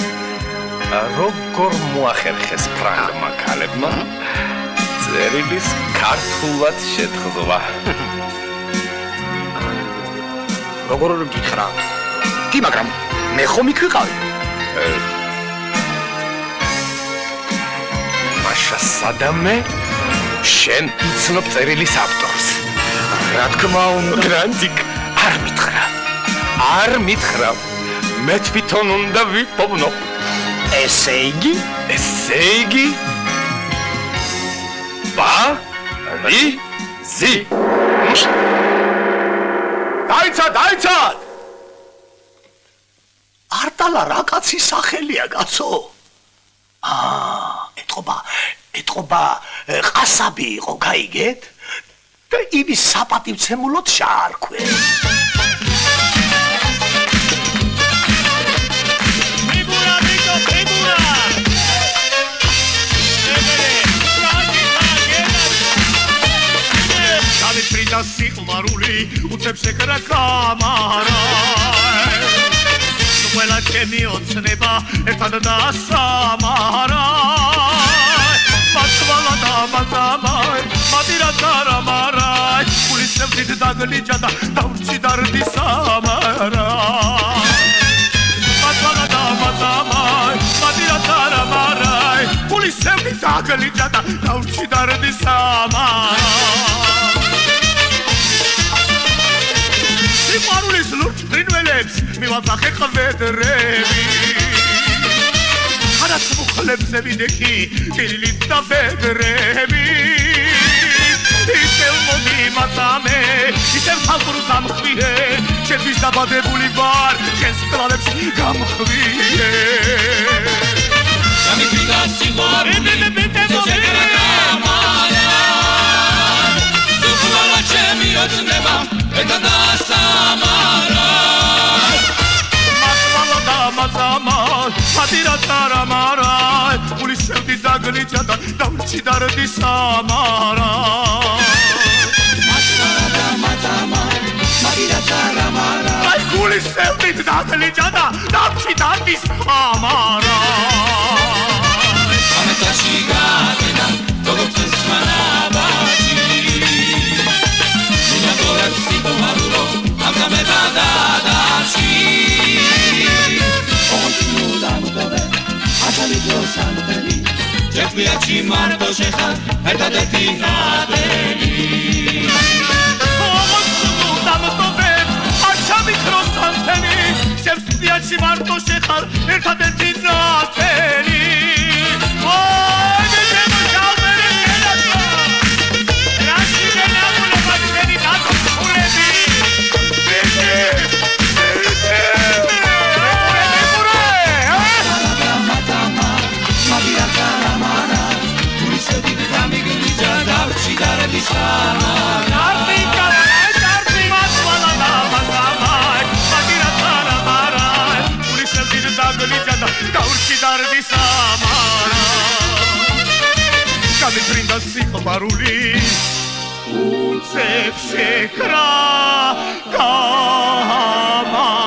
როგორ მოახერხეს ფრანგმა ქალებმა წერილის ქართულად შეთხზვა? როგორ გითხრა? კი, მაგრამ მე ხომ იქ ვიყავი. მაშა სადამე შენ იცნობ წერილის ავტორს. რა თქმა უნდა. გრანტიკ, არ მითხრა. მე თვითონ უნდა ვიპოვნო. ესე იგი? პარიზი. დაიცად! არტალა რა კაცი სახელია, კაცო? ეთყობა ყასაბი იყო, გაიგეთ? და იმის საპატივცემულოდ შაარქვე. და სიყვარული უწევს ეკრა კამარა ყველა ჩემი ოცნება ერთად დასამარა მათვალა და მათამაი მადირატარამარაი პულის სევდით დაგლიჯა და დავრჩი დარდი სამარა მათვალა და მათამაი მადირატარამარაი პულის სევდით დაგლიჯა და დავრჩი დარდი სამარა სიყვარულის ლურჯ ფრინველებს მივაწახე ყვედრები ხარაც მუხლებზე ვიდექი კილით და ბედრები ისევ მოდი მათამე ისევ თალყურ დამხვიე ჩემთვის დაბადებული ვარ შენს კლავებში გამხვიე გამიგვიდა სიყვარული ზეგერა გამარა სუფლალა ჩემი ოცნება ეთა დასამარა მასვალა და მაწამარ ფადირა წარამარა გულისევდი დაგლიჭა და დამჩიდა რდი სამარა მასვალა და მაწამარ ფადირა წარამარა აი გულისევდი დაგლიჭა და დამჩიდა რდი სამარა ამეთაში გაკედა როგორც სმანაბაჭი მინდა გორებს სიტომარულო ამგამება დადაში Santelli, Jeffriaci Marto Shechar, Etadeti Nadeli. Jeffriaci Marto Shechar, Etadeti Nadeli. Გამიტრინდა სიყვარული უცებ შეკრა გამა